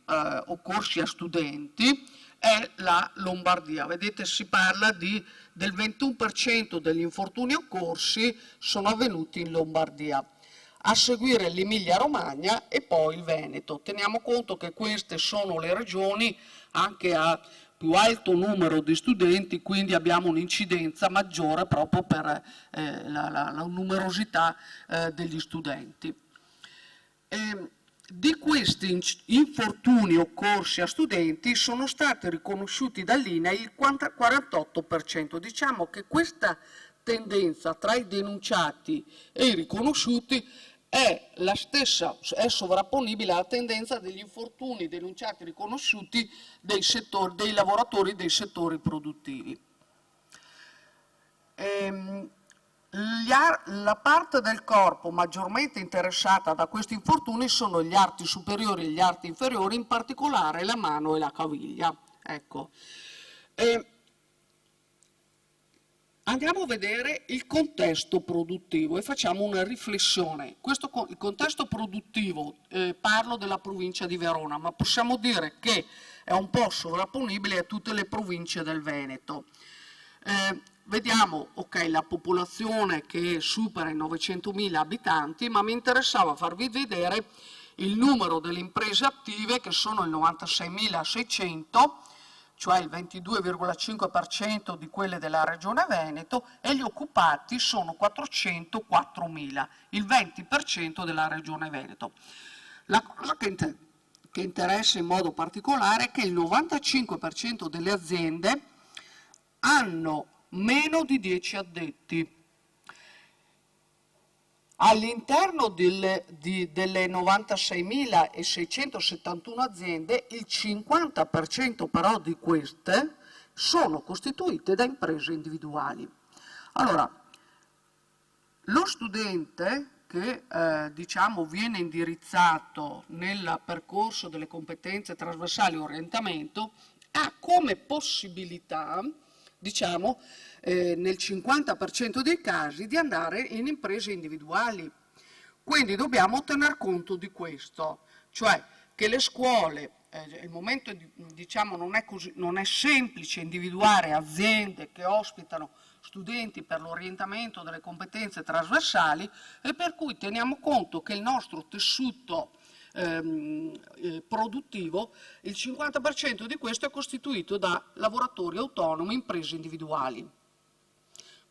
occorsi a studenti è la Lombardia. Vedete, si parla del 21% degli infortuni occorsi sono avvenuti in Lombardia. A seguire l'Emilia Romagna e poi il Veneto. Teniamo conto che queste sono le regioni anche a più alto numero di studenti, quindi abbiamo un'incidenza maggiore proprio per la numerosità degli studenti. Di questi infortuni occorsi a studenti sono stati riconosciuti dall'INAIL il 48%. Diciamo che questa tendenza tra i denunciati e i riconosciuti è la stessa, è sovrapponibile alla tendenza degli infortuni denunciati e riconosciuti dei lavoratori dei settori produttivi. La parte del corpo maggiormente interessata da questi infortuni sono gli arti superiori e gli arti inferiori, in particolare la mano e la caviglia. Ecco. Andiamo a vedere il contesto produttivo e facciamo una riflessione. Il contesto produttivo, parlo della provincia di Verona, ma possiamo dire che è un po' sovrapponibile a tutte le province del Veneto. Vediamo, ok, la popolazione che supera i 900.000 abitanti, ma mi interessava farvi vedere il numero delle imprese attive, che sono il 96.600, cioè il 22,5% di quelle della Regione Veneto, e gli occupati sono 404.000, il 20% della Regione Veneto. La cosa che interessa in modo particolare è che il 95% delle aziende hanno meno di 10 addetti. All'interno delle 96.671 aziende, il 50% però di queste sono costituite da imprese individuali. Allora, lo studente che diciamo viene indirizzato nel percorso delle competenze trasversali e orientamento ha come possibilità, diciamo, nel 50% dei casi di andare in imprese individuali. Quindi dobbiamo tener conto di questo, cioè che le scuole, il momento diciamo non è semplice individuare aziende che ospitano studenti per l'orientamento delle competenze trasversali, e per cui teniamo conto che il nostro tessuto produttivo, il 50% di questo è costituito da lavoratori autonomi, imprese individuali.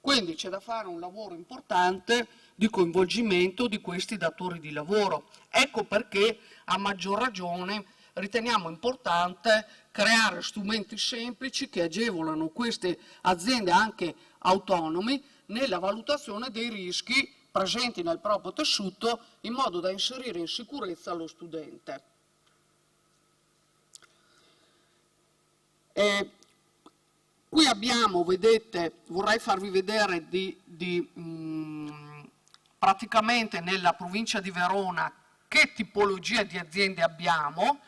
Quindi c'è da fare un lavoro importante di coinvolgimento di questi datori di lavoro. Ecco perché a maggior ragione riteniamo importante creare strumenti semplici che agevolano queste aziende anche autonomi nella valutazione dei rischi presenti nel proprio tessuto, in modo da inserire in sicurezza lo studente. Qui abbiamo, vedete, vorrei farvi vedere praticamente nella provincia di Verona che tipologia di aziende abbiamo.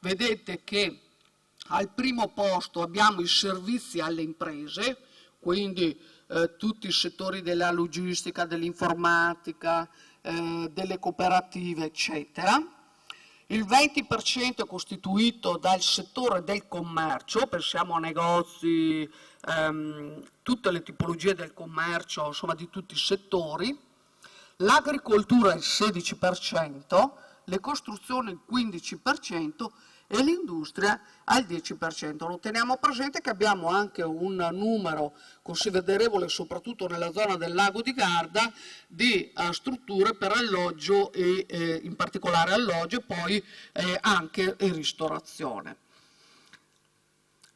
Vedete che al primo posto abbiamo i servizi alle imprese, quindi tutti i settori della logistica, dell'informatica, delle cooperative, eccetera. Il 20% è costituito dal settore del commercio, pensiamo a negozi, tutte le tipologie del commercio, insomma di tutti i settori. L'agricoltura è il 16%, le costruzioni il 15% e l'industria al 10%. Lo teniamo presente che abbiamo anche un numero considerevole, soprattutto nella zona del lago di Garda, di strutture per alloggio e in particolare alloggio e poi anche ristorazione.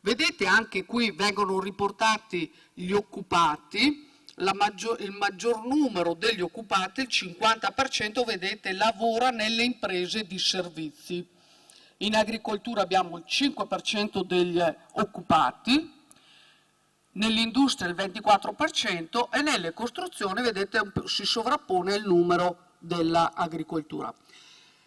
Vedete, anche qui vengono riportati gli occupati. Il maggior numero degli occupati, il 50%, vedete, lavora nelle imprese di servizi. In agricoltura abbiamo il 5% degli occupati, nell'industria il 24% e nelle costruzioni, vedete, si sovrappone il numero dell'agricoltura.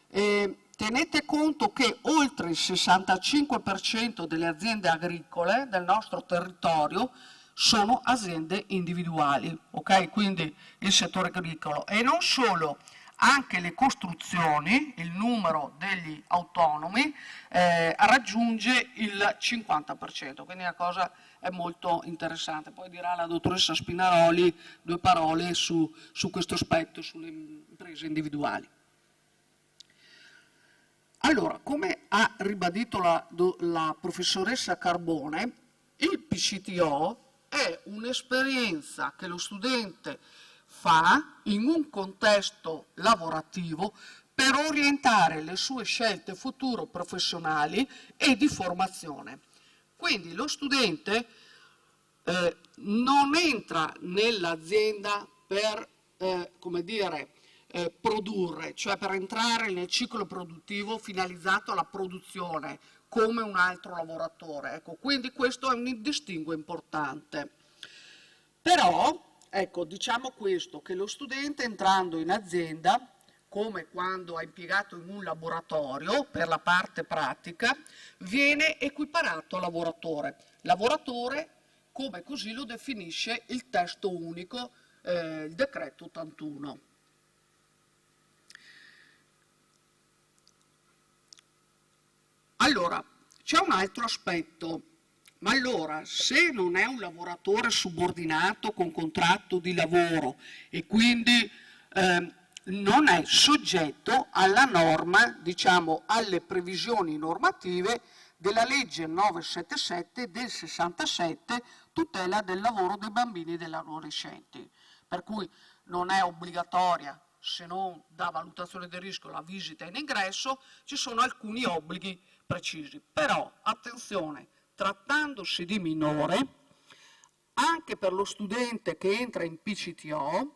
Tenete conto che oltre il 65% delle aziende agricole del nostro territorio sono aziende individuali, ok? Quindi il settore agricolo, e non solo, anche le costruzioni, il numero degli autonomi raggiunge il 50%, quindi la cosa è molto interessante. Poi dirà la dottoressa Spinaroli due parole su questo aspetto, sulle imprese individuali. Allora, come ha ribadito la professoressa Carbone, il PCTO è un'esperienza che lo studente fa in un contesto lavorativo per orientare le sue scelte futuro professionali e di formazione. Quindi lo studente non entra nell'azienda per, come dire, produrre, cioè per entrare nel ciclo produttivo finalizzato alla produzione come un altro lavoratore. Ecco, quindi questo è un distinguo importante. Però, ecco, diciamo questo, che lo studente entrando in azienda, come quando è impiegato in un laboratorio per la parte pratica, viene equiparato a lavoratore. Lavoratore, come così lo definisce il testo unico, il decreto 81. Allora, c'è un altro aspetto, ma allora se non è un lavoratore subordinato con contratto di lavoro e quindi non è soggetto alla norma, diciamo alle previsioni normative della legge 977 del 67, tutela del lavoro dei bambini e degli adolescenti, per cui non è obbligatoria, se non da valutazione del rischio, la visita in ingresso, ci sono alcuni obblighi precisi. Però, attenzione, trattandosi di minore, anche per lo studente che entra in PCTO,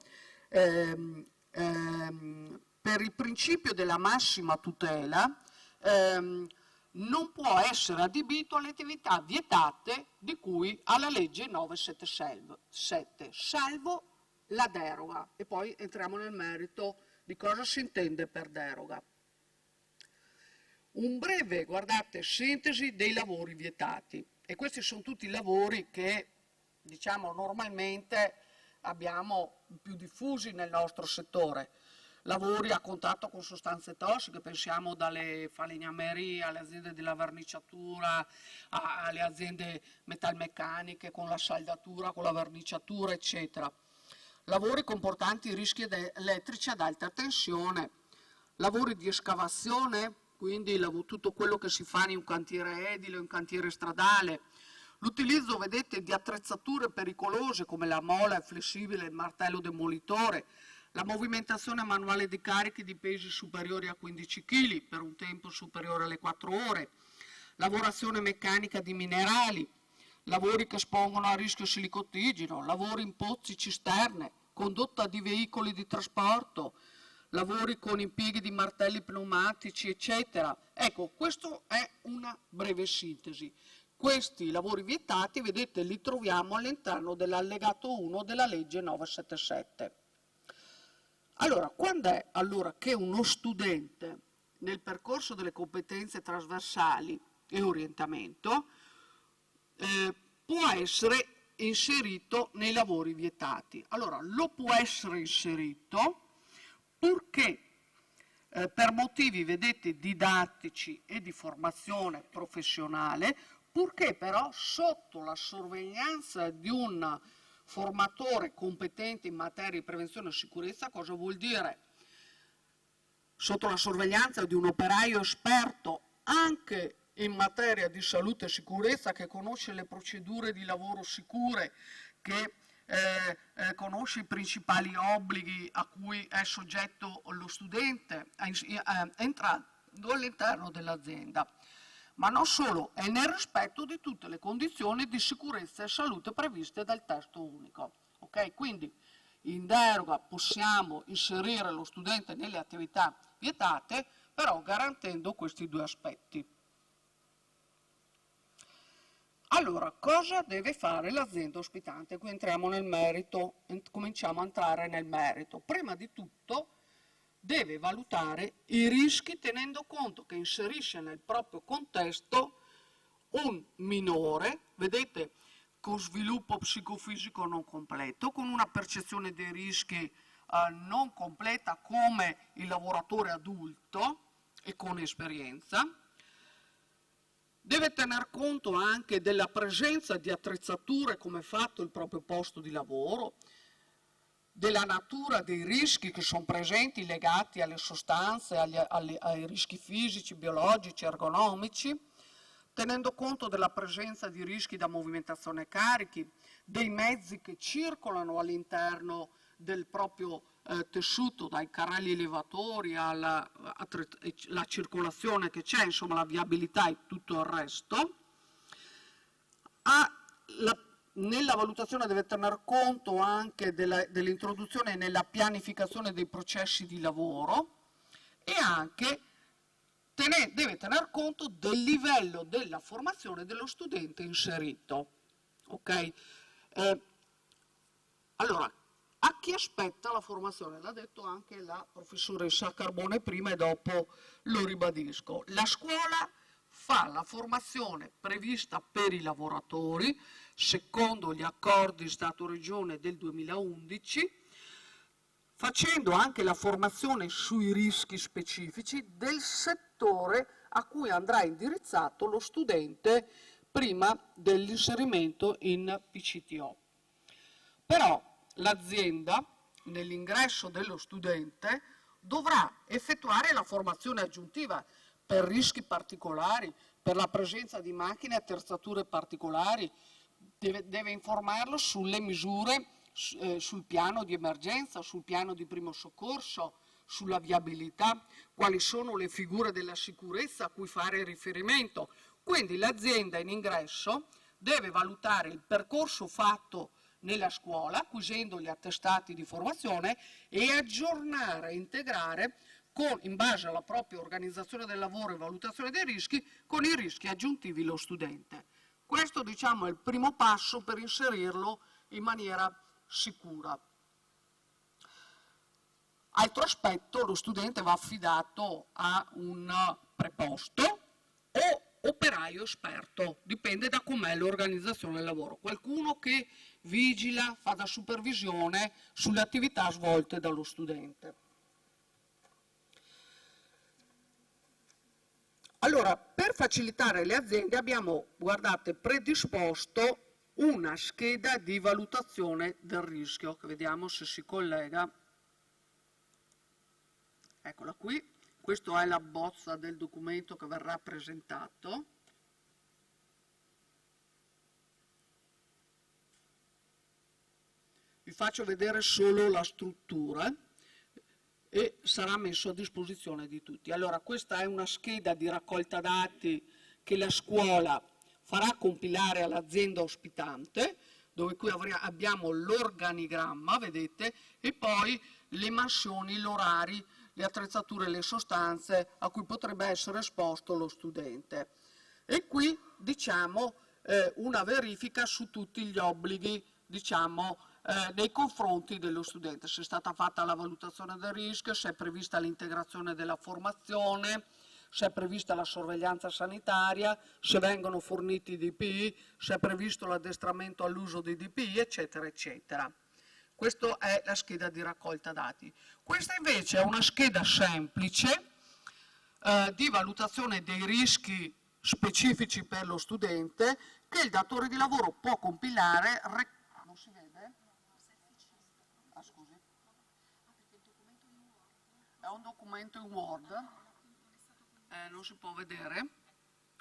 per il principio della massima tutela, non può essere adibito alle attività vietate di cui alla legge 977, salvo la deroga, e poi entriamo nel merito di cosa si intende per deroga. Un breve, guardate, sintesi dei lavori vietati, e questi sono tutti i lavori che, diciamo, normalmente abbiamo più diffusi nel nostro settore. Lavori a contatto con sostanze tossiche, pensiamo dalle falegnamerie alle aziende della verniciatura, alle aziende metalmeccaniche con la saldatura, con la verniciatura, eccetera. Lavori comportanti rischi elettrici ad alta tensione, lavori di escavazione, quindi tutto quello che si fa in un cantiere edile o in un cantiere stradale, l'utilizzo, vedete, di attrezzature pericolose come la mola flessibile e il martello demolitore, la movimentazione manuale di carichi di pesi superiori a 15 kg per un tempo superiore alle 4 ore, lavorazione meccanica di minerali, lavori che espongono a rischio silicotigeno, lavori in pozzi cisterne, condotta di veicoli di trasporto, lavori con impieghi di martelli pneumatici, eccetera. Ecco, questo è una breve sintesi. Questi lavori vietati, vedete, li troviamo all'interno dell'allegato 1 della legge 977. Allora, quando è allora che uno studente nel percorso delle competenze trasversali e orientamento può essere inserito nei lavori vietati? Allora, lo può essere inserito purché per motivi, vedete, didattici e di formazione professionale, purché però sotto la sorveglianza di un formatore competente in materia di prevenzione e sicurezza. Cosa vuol dire? Sotto la sorveglianza di un operaio esperto anche in materia di salute e sicurezza, che conosce le procedure di lavoro sicure, che conosce i principali obblighi a cui è soggetto lo studente entrando all'interno dell'azienda. Ma non solo, è nel rispetto di tutte le condizioni di sicurezza e salute previste dal testo unico. Okay? Quindi in deroga possiamo inserire lo studente nelle attività vietate, però garantendo questi due aspetti. Allora, cosa deve fare l'azienda ospitante? Qui entriamo nel merito, cominciamo a entrare nel merito. Prima di tutto deve valutare i rischi tenendo conto che inserisce nel proprio contesto un minore, vedete, con sviluppo psicofisico non completo, con una percezione dei rischi non completa come il lavoratore adulto e con esperienza. Deve tener conto anche della presenza di attrezzature come fatto il proprio posto di lavoro, della natura dei rischi che sono presenti legati alle sostanze, ai rischi fisici, biologici, ergonomici, tenendo conto della presenza di rischi da movimentazione carichi, dei mezzi che circolano all'interno del proprio tessuto, dai carrelli elevatori alla la circolazione che c'è, insomma la viabilità e tutto il resto. nella valutazione deve tener conto anche dell'introduzione nella pianificazione dei processi di lavoro e anche deve tener conto del livello della formazione dello studente inserito. Ok? Allora, a chi aspetta la formazione? L'ha detto anche la professoressa Carbone prima e dopo lo ribadisco. La scuola fa la formazione prevista per i lavoratori secondo gli accordi Stato-Regione del 2011, facendo anche la formazione sui rischi specifici del settore a cui andrà indirizzato lo studente prima dell'inserimento in PCTO. Però l'azienda, nell'ingresso dello studente, dovrà effettuare la formazione aggiuntiva per rischi particolari, per la presenza di macchine e attrezzature particolari, deve informarlo sulle misure sul piano di emergenza, sul piano di primo soccorso, sulla viabilità, quali sono le figure della sicurezza a cui fare riferimento. Quindi l'azienda in ingresso deve valutare il percorso fatto nella scuola, acquisendo gli attestati di formazione e aggiornare e integrare in base alla propria organizzazione del lavoro e valutazione dei rischi, con i rischi aggiuntivi lo studente. Questo, diciamo, è il primo passo per inserirlo in maniera sicura. Altro aspetto, lo studente va affidato a un preposto o operaio esperto, dipende da com'è l'organizzazione del lavoro, qualcuno che vigila, fa da supervisione sulle attività svolte dallo studente. Allora, per facilitare le aziende abbiamo, guardate, predisposto una scheda di valutazione del rischio, che vediamo se si collega. Eccola qui, questa è la bozza del documento che verrà presentato. Vi faccio vedere solo la struttura e sarà messo a disposizione di tutti. Allora, questa è una scheda di raccolta dati che la scuola farà compilare all'azienda ospitante, dove qui abbiamo l'organigramma, vedete, e poi le mansioni, gli orari, le attrezzature e le sostanze a cui potrebbe essere esposto lo studente. E qui, diciamo, una verifica su tutti gli obblighi, diciamo, nei confronti dello studente, se è stata fatta la valutazione del rischio, se è prevista l'integrazione della formazione, se è prevista la sorveglianza sanitaria, se vengono forniti i DPI, se è previsto l'addestramento all'uso dei DPI, eccetera, eccetera. Questa è la scheda di raccolta dati. Questa invece è una scheda semplice di valutazione dei rischi specifici per lo studente che il datore di lavoro può compilare. Non si vede? Ah, scusi. È un documento in Word. Non si può vedere.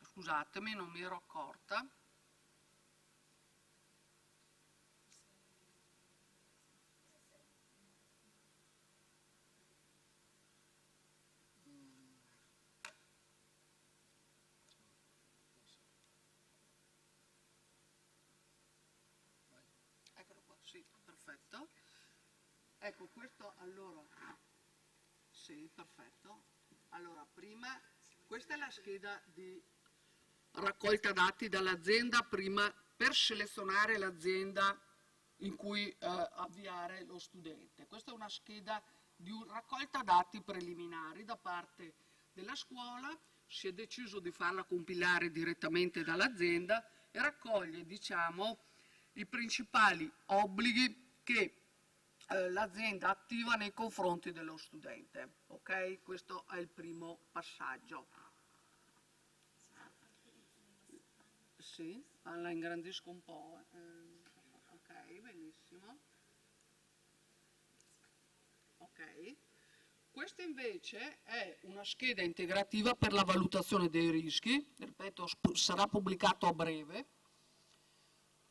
Scusatemi, non mi ero accorta. Eccolo qua, sì, perfetto. Ecco, questo allora, sì, perfetto. Allora, prima, questa è la scheda di raccolta dati dall'azienda prima per selezionare l'azienda in cui avviare lo studente. Questa è una scheda di raccolta dati preliminari da parte della scuola, si è deciso di farla compilare direttamente dall'azienda e raccoglie, diciamo, i principali obblighi che l'azienda attiva nei confronti dello studente. Ok? Questo è il primo passaggio. Sì, la ingrandisco un po'. Ok, benissimo. Ok. Questa invece è una scheda integrativa per la valutazione dei rischi, ripeto, sarà pubblicato a breve,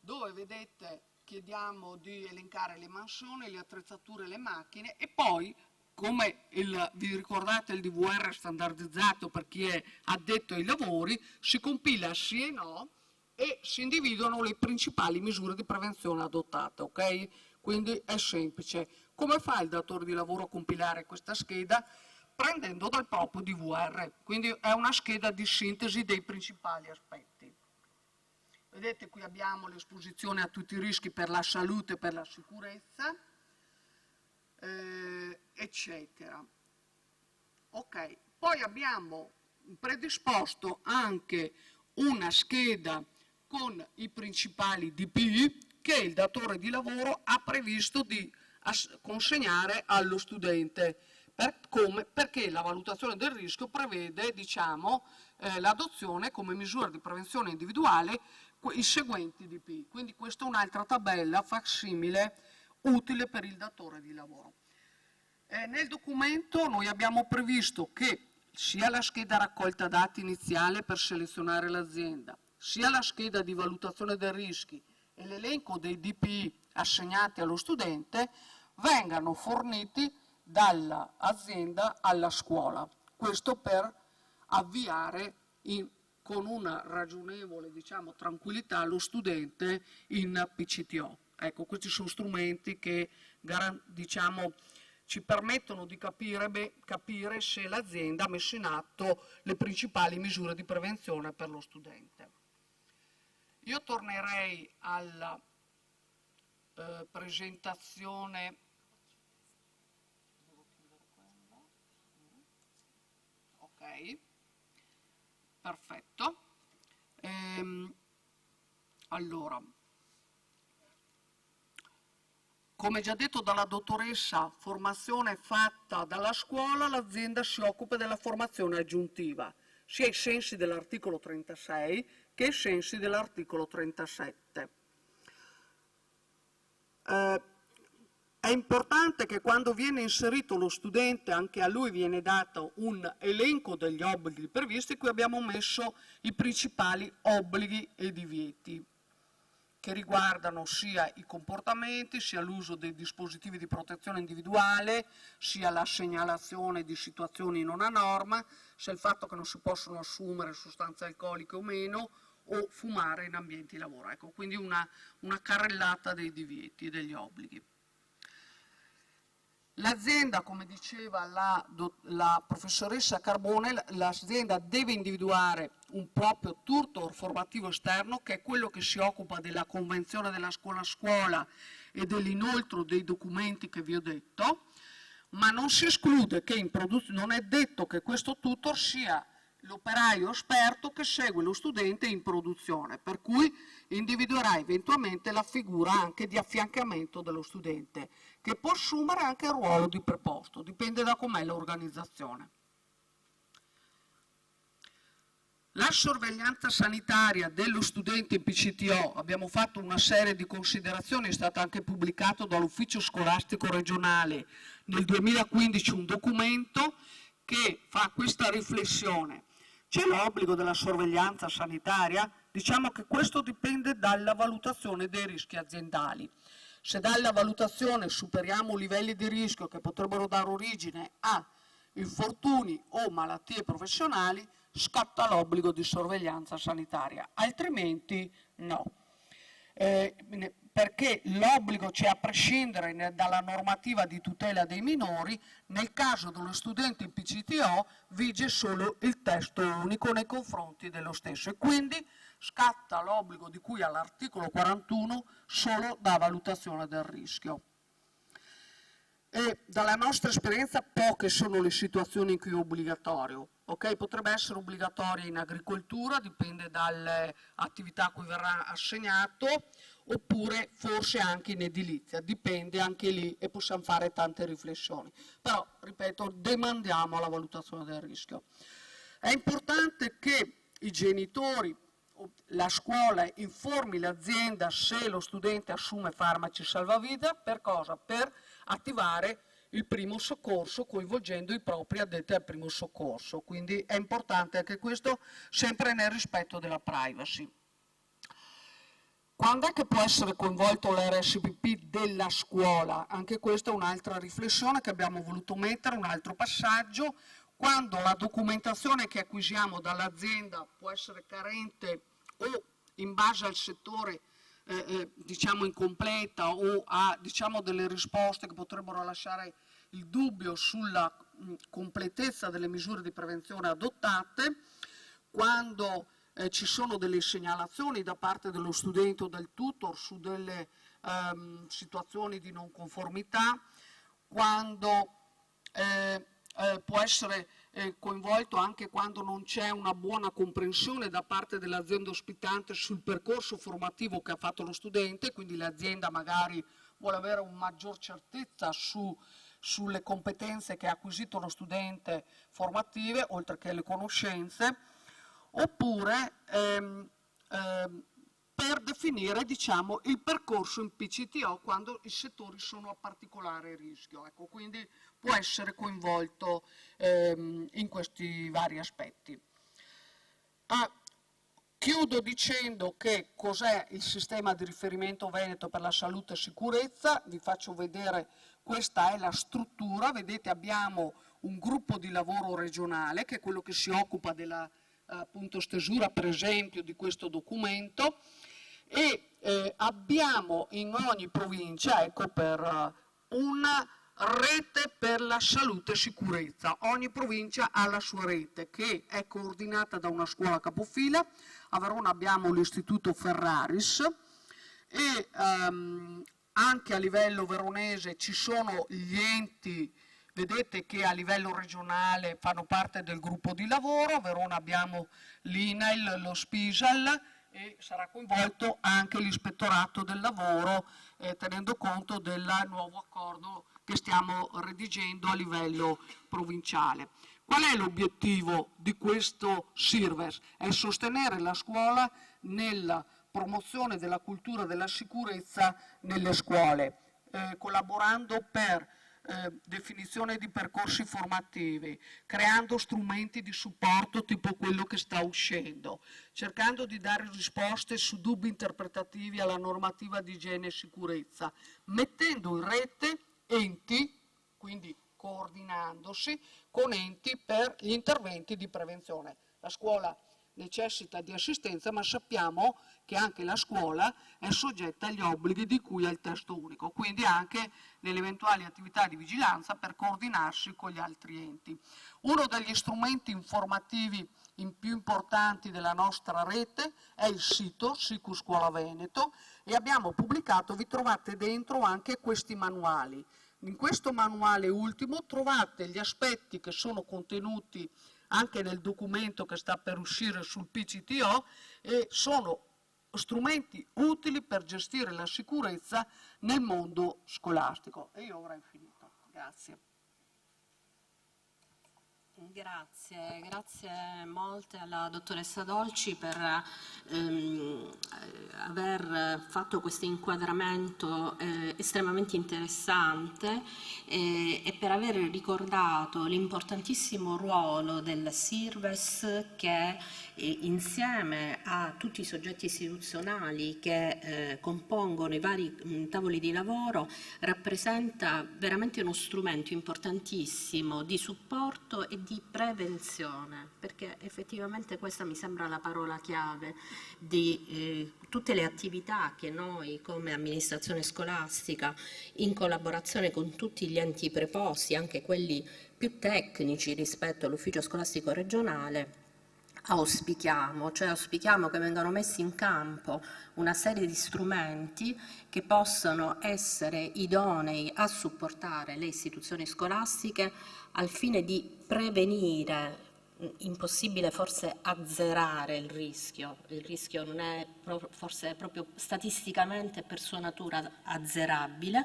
dove vedete chiediamo di elencare le mansioni, le attrezzature, le macchine e poi, come vi ricordate il DVR standardizzato per chi è addetto ai lavori, si compila sì e no e si individuano le principali misure di prevenzione adottate, ok? Quindi è semplice. Come fa il datore di lavoro a compilare questa scheda? Prendendo dal proprio DVR, quindi è una scheda di sintesi dei principali aspetti. Vedete, qui abbiamo l'esposizione a tutti i rischi per la salute e per la sicurezza, eccetera. Ok, poi abbiamo predisposto anche una scheda con i principali DPI che il datore di lavoro ha previsto di consegnare allo studente, perché la valutazione del rischio prevede, diciamo, l'adozione come misura di prevenzione individuale i seguenti DPI. Quindi questa è un'altra tabella facsimile utile per il datore di lavoro. Nel documento noi abbiamo previsto che sia la scheda raccolta dati iniziale per selezionare l'azienda, sia la scheda di valutazione dei rischi e l'elenco dei DPI assegnati allo studente vengano forniti dall'azienda alla scuola. Questo per avviare con una ragionevole, diciamo, tranquillità lo studente in PCTO. Ecco, questi sono strumenti che, diciamo, ci permettono di capire se l'azienda ha messo in atto le principali misure di prevenzione per lo studente. Io tornerei alla presentazione. Ok, perfetto. Allora, come già detto dalla dottoressa, formazione fatta dalla scuola, l'azienda si occupa della formazione aggiuntiva, sia ai sensi dell'articolo 36 che ai sensi dell'articolo 37. È importante che quando viene inserito lo studente anche a lui viene dato un elenco degli obblighi previsti. Qui abbiamo messo i principali obblighi e divieti che riguardano sia i comportamenti, sia l'uso dei dispositivi di protezione individuale, sia la segnalazione di situazioni non a norma, sia il fatto che non si possono assumere sostanze alcoliche o meno, o fumare in ambienti di lavoro. Ecco, quindi una carrellata dei divieti e degli obblighi. L'azienda, come diceva la professoressa Carbone, l'azienda deve individuare un proprio tutor formativo esterno, che è quello che si occupa della convenzione della scuola-scuola e dell'inoltro dei documenti che vi ho detto, ma non si esclude che non è detto che questo tutor sia l'operaio esperto che segue lo studente in produzione, per cui individuerà eventualmente la figura anche di affiancamento dello studente, che può assumere anche il ruolo di preposto, dipende da com'è l'organizzazione. La sorveglianza sanitaria dello studente in PCTO, abbiamo fatto una serie di considerazioni, è stato anche pubblicato dall'Ufficio Scolastico Regionale nel 2015 un documento che fa questa riflessione. C'è l'obbligo della sorveglianza sanitaria? Diciamo che questo dipende dalla valutazione dei rischi aziendali. Se dalla valutazione superiamo livelli di rischio che potrebbero dare origine a infortuni o malattie professionali, scatta l'obbligo di sorveglianza sanitaria, altrimenti no. Perché l'obbligo c'è a prescindere dalla normativa di tutela dei minori. Nel caso dello studente in PCTO vige solo il testo unico nei confronti dello stesso e quindi scatta l'obbligo di cui all'articolo 41 solo da valutazione del rischio. E dalla nostra esperienza poche sono le situazioni in cui è obbligatorio. Okay? Potrebbe essere obbligatoria in agricoltura, dipende dalle attività a cui verrà assegnato, oppure forse anche in edilizia, dipende anche lì e possiamo fare tante riflessioni. Però, ripeto, demandiamo alla valutazione del rischio. È importante che i genitori, la scuola informi l'azienda se lo studente assume farmaci salvavita. Per cosa? Per attivare il primo soccorso coinvolgendo i propri addetti al primo soccorso. Quindi è importante anche questo, sempre nel rispetto della privacy. Quando è che può essere coinvolto l'RSVP della scuola? Anche questa è un'altra riflessione che abbiamo voluto mettere, un altro passaggio. Quando la documentazione che acquisiamo dall'azienda può essere carente o in base al settore diciamo incompleta o a diciamo delle risposte che potrebbero lasciare il dubbio sulla completezza delle misure di prevenzione adottate, quando ci sono delle segnalazioni da parte dello studente o del tutor su delle situazioni di non conformità, quando può essere coinvolto anche quando non c'è una buona comprensione da parte dell'azienda ospitante sul percorso formativo che ha fatto lo studente, quindi l'azienda magari vuole avere una maggior certezza sulle competenze che ha acquisito lo studente formative, oltre che le conoscenze, oppure per definire diciamo, il percorso in PCTO quando i settori sono a particolare rischio. Ecco, quindi può essere coinvolto in questi vari aspetti. Chiudo dicendo che cos'è il sistema di riferimento Veneto per la salute e sicurezza. Vi faccio vedere, questa è la struttura. Vedete, abbiamo un gruppo di lavoro regionale che è quello che si occupa della appunto stesura per esempio di questo documento, e abbiamo in ogni provincia, ecco, per una rete per la salute e sicurezza. Ogni provincia ha la sua rete che è coordinata da una scuola capofila. A Verona abbiamo l'Istituto Ferraris e anche a livello veronese ci sono gli enti, vedete, che a livello regionale fanno parte del gruppo di lavoro. A Verona abbiamo l'INAIL, lo SPISAL, e sarà coinvolto anche l'ispettorato del lavoro, tenendo conto del nuovo accordo che stiamo redigendo a livello provinciale. Qual è l'obiettivo di questo SIRVES? È sostenere la scuola nella promozione della cultura della sicurezza nelle scuole, collaborando per definizione di percorsi formativi, creando strumenti di supporto tipo quello che sta uscendo, cercando di dare risposte su dubbi interpretativi alla normativa di igiene e sicurezza, mettendo in rete enti, quindi coordinandosi con enti per gli interventi di prevenzione. La scuola necessita di assistenza, ma sappiamo che anche la scuola è soggetta agli obblighi di cui al testo unico, quindi anche nelle eventuali attività di vigilanza per coordinarsi con gli altri enti. Uno degli strumenti informativi più importanti della nostra rete è il sito Sicu Scuola Veneto, e abbiamo pubblicato, vi trovate dentro anche questi manuali. In questo manuale ultimo trovate gli aspetti che sono contenuti anche nel documento che sta per uscire sul PCTO, e sono strumenti utili per gestire la sicurezza nel mondo scolastico. E io ora ho finito. Grazie. Grazie molte alla dottoressa Dolci per aver fatto questo inquadramento estremamente interessante e per aver ricordato l'importantissimo ruolo del SIRVES che insieme a tutti i soggetti istituzionali che compongono i vari tavoli di lavoro rappresenta veramente uno strumento importantissimo di supporto e di prevenzione, perché effettivamente questa mi sembra la parola chiave di tutte le attività che noi come amministrazione scolastica, in collaborazione con tutti gli enti preposti, anche quelli più tecnici rispetto all'ufficio scolastico regionale, auspichiamo che vengano messi in campo una serie di strumenti che possano essere idonei a supportare le istituzioni scolastiche al fine di prevenire, impossibile forse azzerare il rischio non è forse proprio statisticamente per sua natura azzerabile,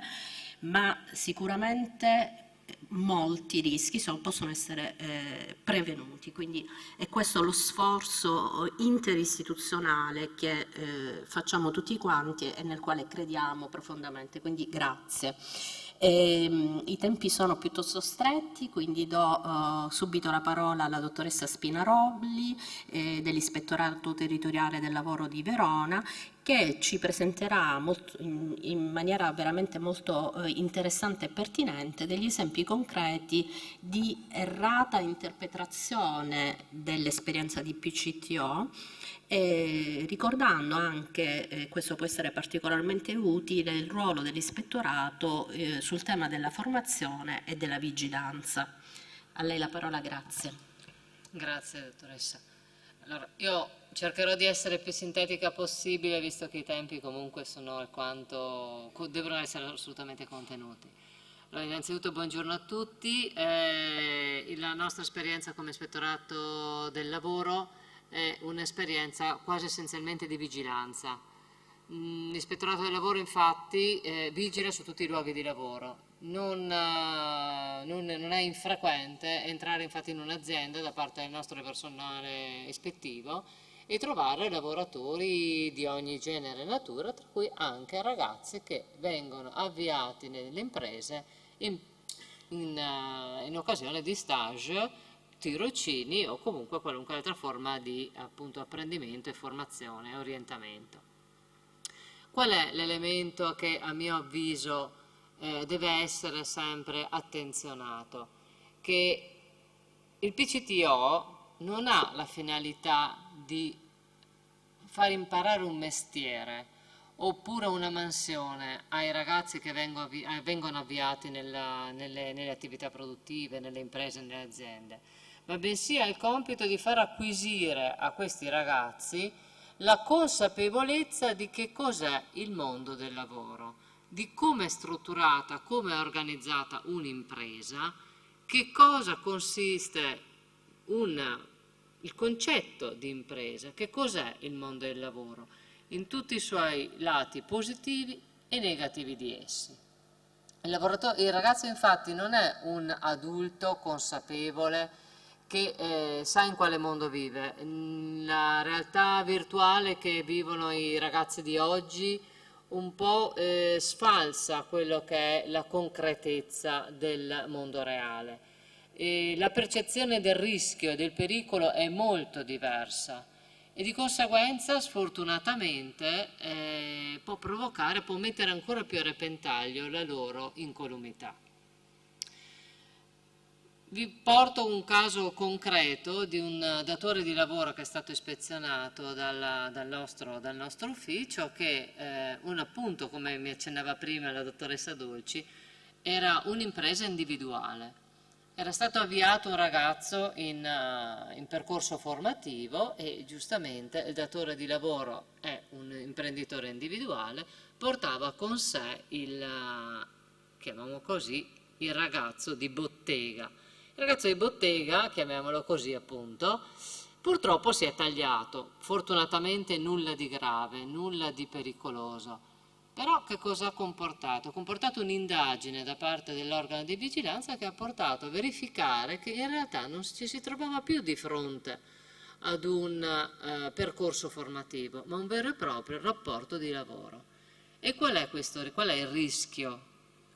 ma sicuramente molti rischi possono essere prevenuti, quindi è questo lo sforzo interistituzionale che facciamo tutti quanti e nel quale crediamo profondamente, quindi grazie. I tempi sono piuttosto stretti, quindi do subito la parola alla dottoressa Spinarobli dell'Ispettorato Territoriale del Lavoro di Verona, che ci presenterà in maniera veramente molto interessante e pertinente degli esempi concreti di errata interpretazione dell'esperienza di PCTO, ricordando anche, questo può essere particolarmente utile, il ruolo dell'ispettorato sul tema della formazione e della vigilanza. A lei la parola, grazie. Grazie dottoressa. Allora, io cercherò di essere più sintetica possibile, visto che i tempi comunque sono alquanto, devono essere assolutamente contenuti. Allora, innanzitutto buongiorno a tutti. La nostra esperienza come ispettorato del lavoro è un'esperienza quasi essenzialmente di vigilanza. L'ispettorato del lavoro infatti vigila su tutti i luoghi di lavoro. Non è infrequente entrare infatti in un'azienda da parte del nostro personale ispettivo e trovare lavoratori di ogni genere e natura, tra cui anche ragazzi che vengono avviati nelle imprese in occasione di stage, tirocini o comunque qualunque altra forma di appunto apprendimento e formazione e orientamento. Qual è l'elemento che a mio avviso deve essere sempre attenzionato? Che il PCTO non ha la finalità di far imparare un mestiere oppure una mansione ai ragazzi che vengono avviati nelle attività produttive, nelle imprese, nelle aziende, ma bensì ha il compito di far acquisire a questi ragazzi la consapevolezza di che cos'è il mondo del lavoro, di come è strutturata, come è organizzata un'impresa, che cosa consiste il concetto di impresa, che cos'è il mondo del lavoro, in tutti i suoi lati positivi e negativi di essi. Il ragazzo infatti non è un adulto consapevole che sa in quale mondo vive. La realtà virtuale che vivono i ragazzi di oggi un po' sfalsa quello che è la concretezza del mondo reale. La percezione del rischio e del pericolo è molto diversa e di conseguenza sfortunatamente può mettere ancora più a repentaglio la loro incolumità. Vi porto un caso concreto di un datore di lavoro che è stato ispezionato dal nostro ufficio, che appunto, come mi accennava prima la dottoressa Dolci, era un'impresa individuale. Era stato avviato un ragazzo in percorso formativo e giustamente il datore di lavoro è un imprenditore individuale, portava con sé chiamiamolo così, il ragazzo di bottega. Il ragazzo di bottega, chiamiamolo così appunto, purtroppo si è tagliato, fortunatamente nulla di grave, nulla di pericoloso. Però che cosa ha comportato? Ha comportato un'indagine da parte dell'organo di vigilanza che ha portato a verificare che in realtà non ci si trovava più di fronte ad un percorso formativo, ma un vero e proprio rapporto di lavoro. E qual è il rischio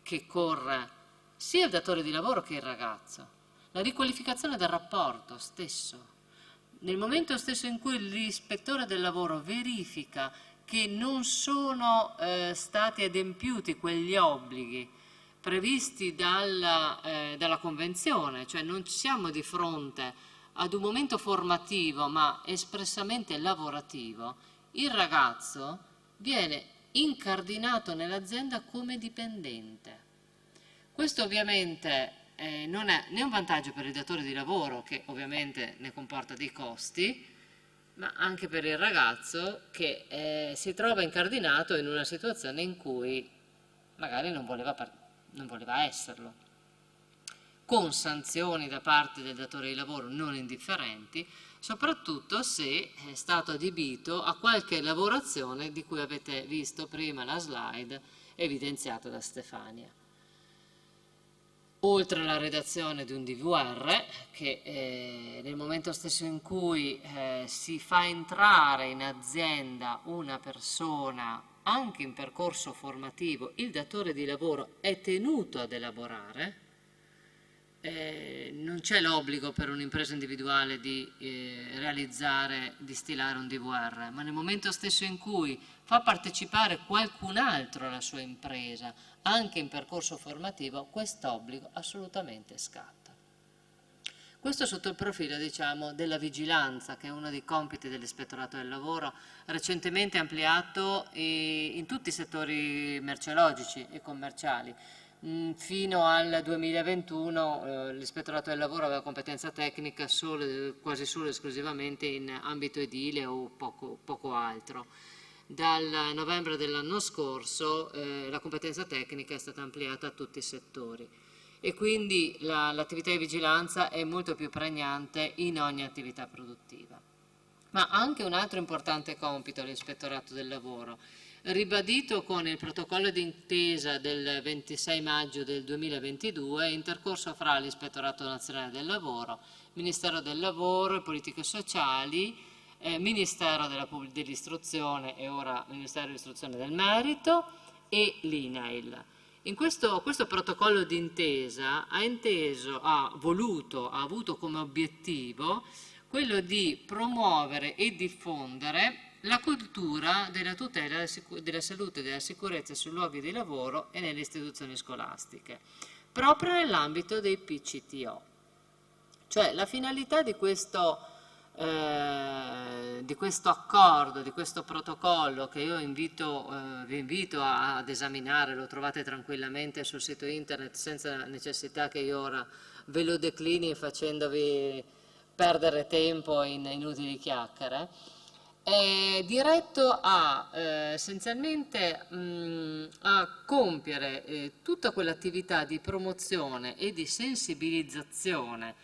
che corre sia il datore di lavoro che il ragazzo? La riqualificazione del rapporto stesso. Nel momento stesso in cui l'ispettore del lavoro verifica che non sono stati adempiuti quegli obblighi previsti dalla Convenzione, cioè non siamo di fronte ad un momento formativo ma espressamente lavorativo, il ragazzo viene incardinato nell'azienda come dipendente. Questo ovviamente non è né un vantaggio per il datore di lavoro, che ovviamente ne comporta dei costi, ma anche per il ragazzo che si trova incardinato in una situazione in cui magari non voleva esserlo, con sanzioni da parte del datore di lavoro non indifferenti, soprattutto se è stato adibito a qualche lavorazione di cui avete visto prima la slide evidenziata da Stefania. Oltre alla redazione di un DVR, che nel momento stesso in cui si fa entrare in azienda una persona anche in percorso formativo, il datore di lavoro è tenuto ad elaborare non c'è l'obbligo per un'impresa individuale di di stilare un DVR, ma nel momento stesso in cui fa partecipare qualcun altro alla sua impresa, anche in percorso formativo, quest'obbligo assolutamente scatta. Questo sotto il profilo, diciamo, della vigilanza, che è uno dei compiti dell'Ispettorato del Lavoro, recentemente ampliato in tutti i settori merceologici e commerciali. Fino al 2021 l'Ispettorato del Lavoro aveva competenza tecnica quasi solo e esclusivamente in ambito edile o poco altro. Dal novembre dell'anno scorso la competenza tecnica è stata ampliata a tutti i settori e quindi l'attività di vigilanza è molto più pregnante in ogni attività produttiva. Ma anche un altro importante compito dell'Ispettorato del Lavoro, ribadito con il protocollo d'intesa del 26 maggio del 2022, intercorso fra l'Ispettorato Nazionale del Lavoro, Ministero del Lavoro e Politiche Sociali, Ministero dell'Istruzione e ora Ministero dell'Istruzione del Merito e l'INAIL. In questo protocollo d'intesa ha avuto come obiettivo quello di promuovere e diffondere la cultura della tutela della salute e della sicurezza sui luoghi di lavoro e nelle istituzioni scolastiche, proprio nell'ambito dei PCTO. Cioè la finalità di questo accordo, di questo protocollo che io vi invito ad esaminare, lo trovate tranquillamente sul sito internet senza necessità che io ora ve lo declini facendovi perdere tempo in inutili chiacchiere, è diretto essenzialmente a compiere tutta quell'attività di promozione e di sensibilizzazione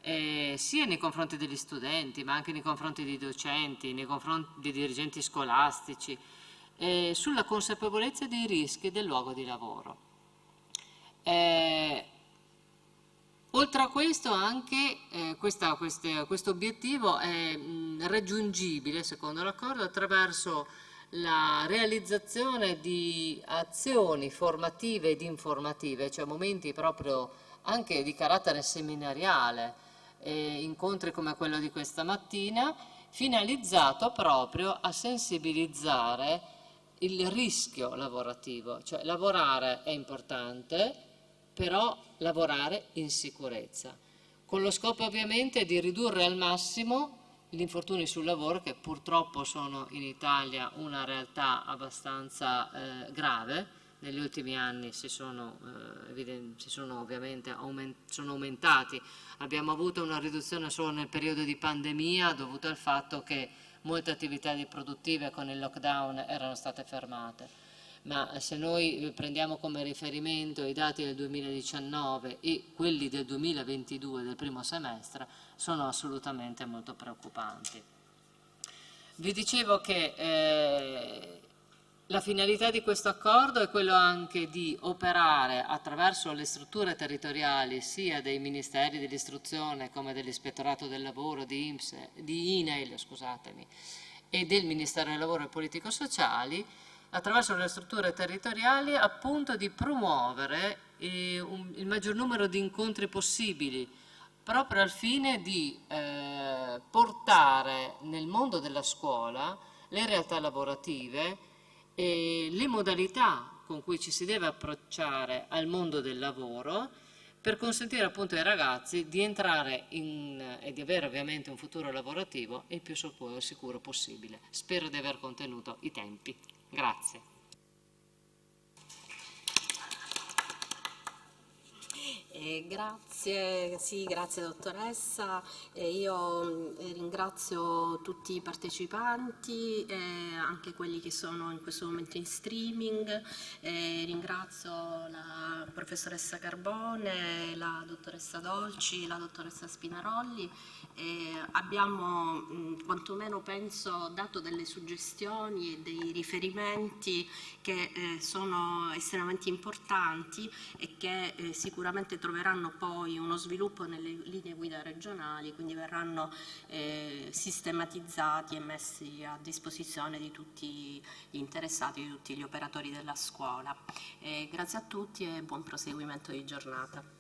sia nei confronti degli studenti, ma anche nei confronti dei docenti, nei confronti dei dirigenti scolastici, sulla consapevolezza dei rischi del luogo di lavoro. Oltre a questo anche questo obiettivo è raggiungibile, secondo l'accordo, attraverso la realizzazione di azioni formative ed informative, cioè momenti proprio anche di carattere seminariale, incontri come quello di questa mattina, finalizzato proprio a sensibilizzare il rischio lavorativo, cioè lavorare è importante, però lavorare in sicurezza, con lo scopo ovviamente di ridurre al massimo gli infortuni sul lavoro, che purtroppo sono in Italia una realtà abbastanza grave. Negli ultimi anni sono ovviamente aumentati. Abbiamo avuto una riduzione solo nel periodo di pandemia dovuta al fatto che molte attività produttive con il lockdown erano state fermate. Ma se noi prendiamo come riferimento i dati del 2019 e quelli del 2022 del primo semestre, sono assolutamente molto preoccupanti. Vi dicevo che la finalità di questo accordo è quello anche di operare attraverso le strutture territoriali sia dei Ministeri dell'Istruzione come dell'Ispettorato del Lavoro, di INAIL, e del Ministero del Lavoro e Politiche Sociali, attraverso le strutture territoriali appunto di promuovere il maggior numero di incontri possibili, proprio al fine di portare nel mondo della scuola le realtà lavorative e le modalità con cui ci si deve approcciare al mondo del lavoro per consentire appunto ai ragazzi di entrare e di avere ovviamente un futuro lavorativo il più sicuro possibile. Spero di aver contenuto i tempi. Grazie. Grazie dottoressa. Io ringrazio tutti i partecipanti, anche quelli che sono in questo momento in streaming. Ringrazio la professoressa Carbone, la dottoressa Dolci, la dottoressa Spinarolli. Abbiamo quantomeno penso dato delle suggestioni e dei riferimenti che sono estremamente importanti e che sicuramente troveranno poi uno sviluppo nelle linee guida regionali, quindi verranno sistematizzati e messi a disposizione di tutti gli interessati, di tutti gli operatori della scuola. Grazie a tutti e buon proseguimento di giornata.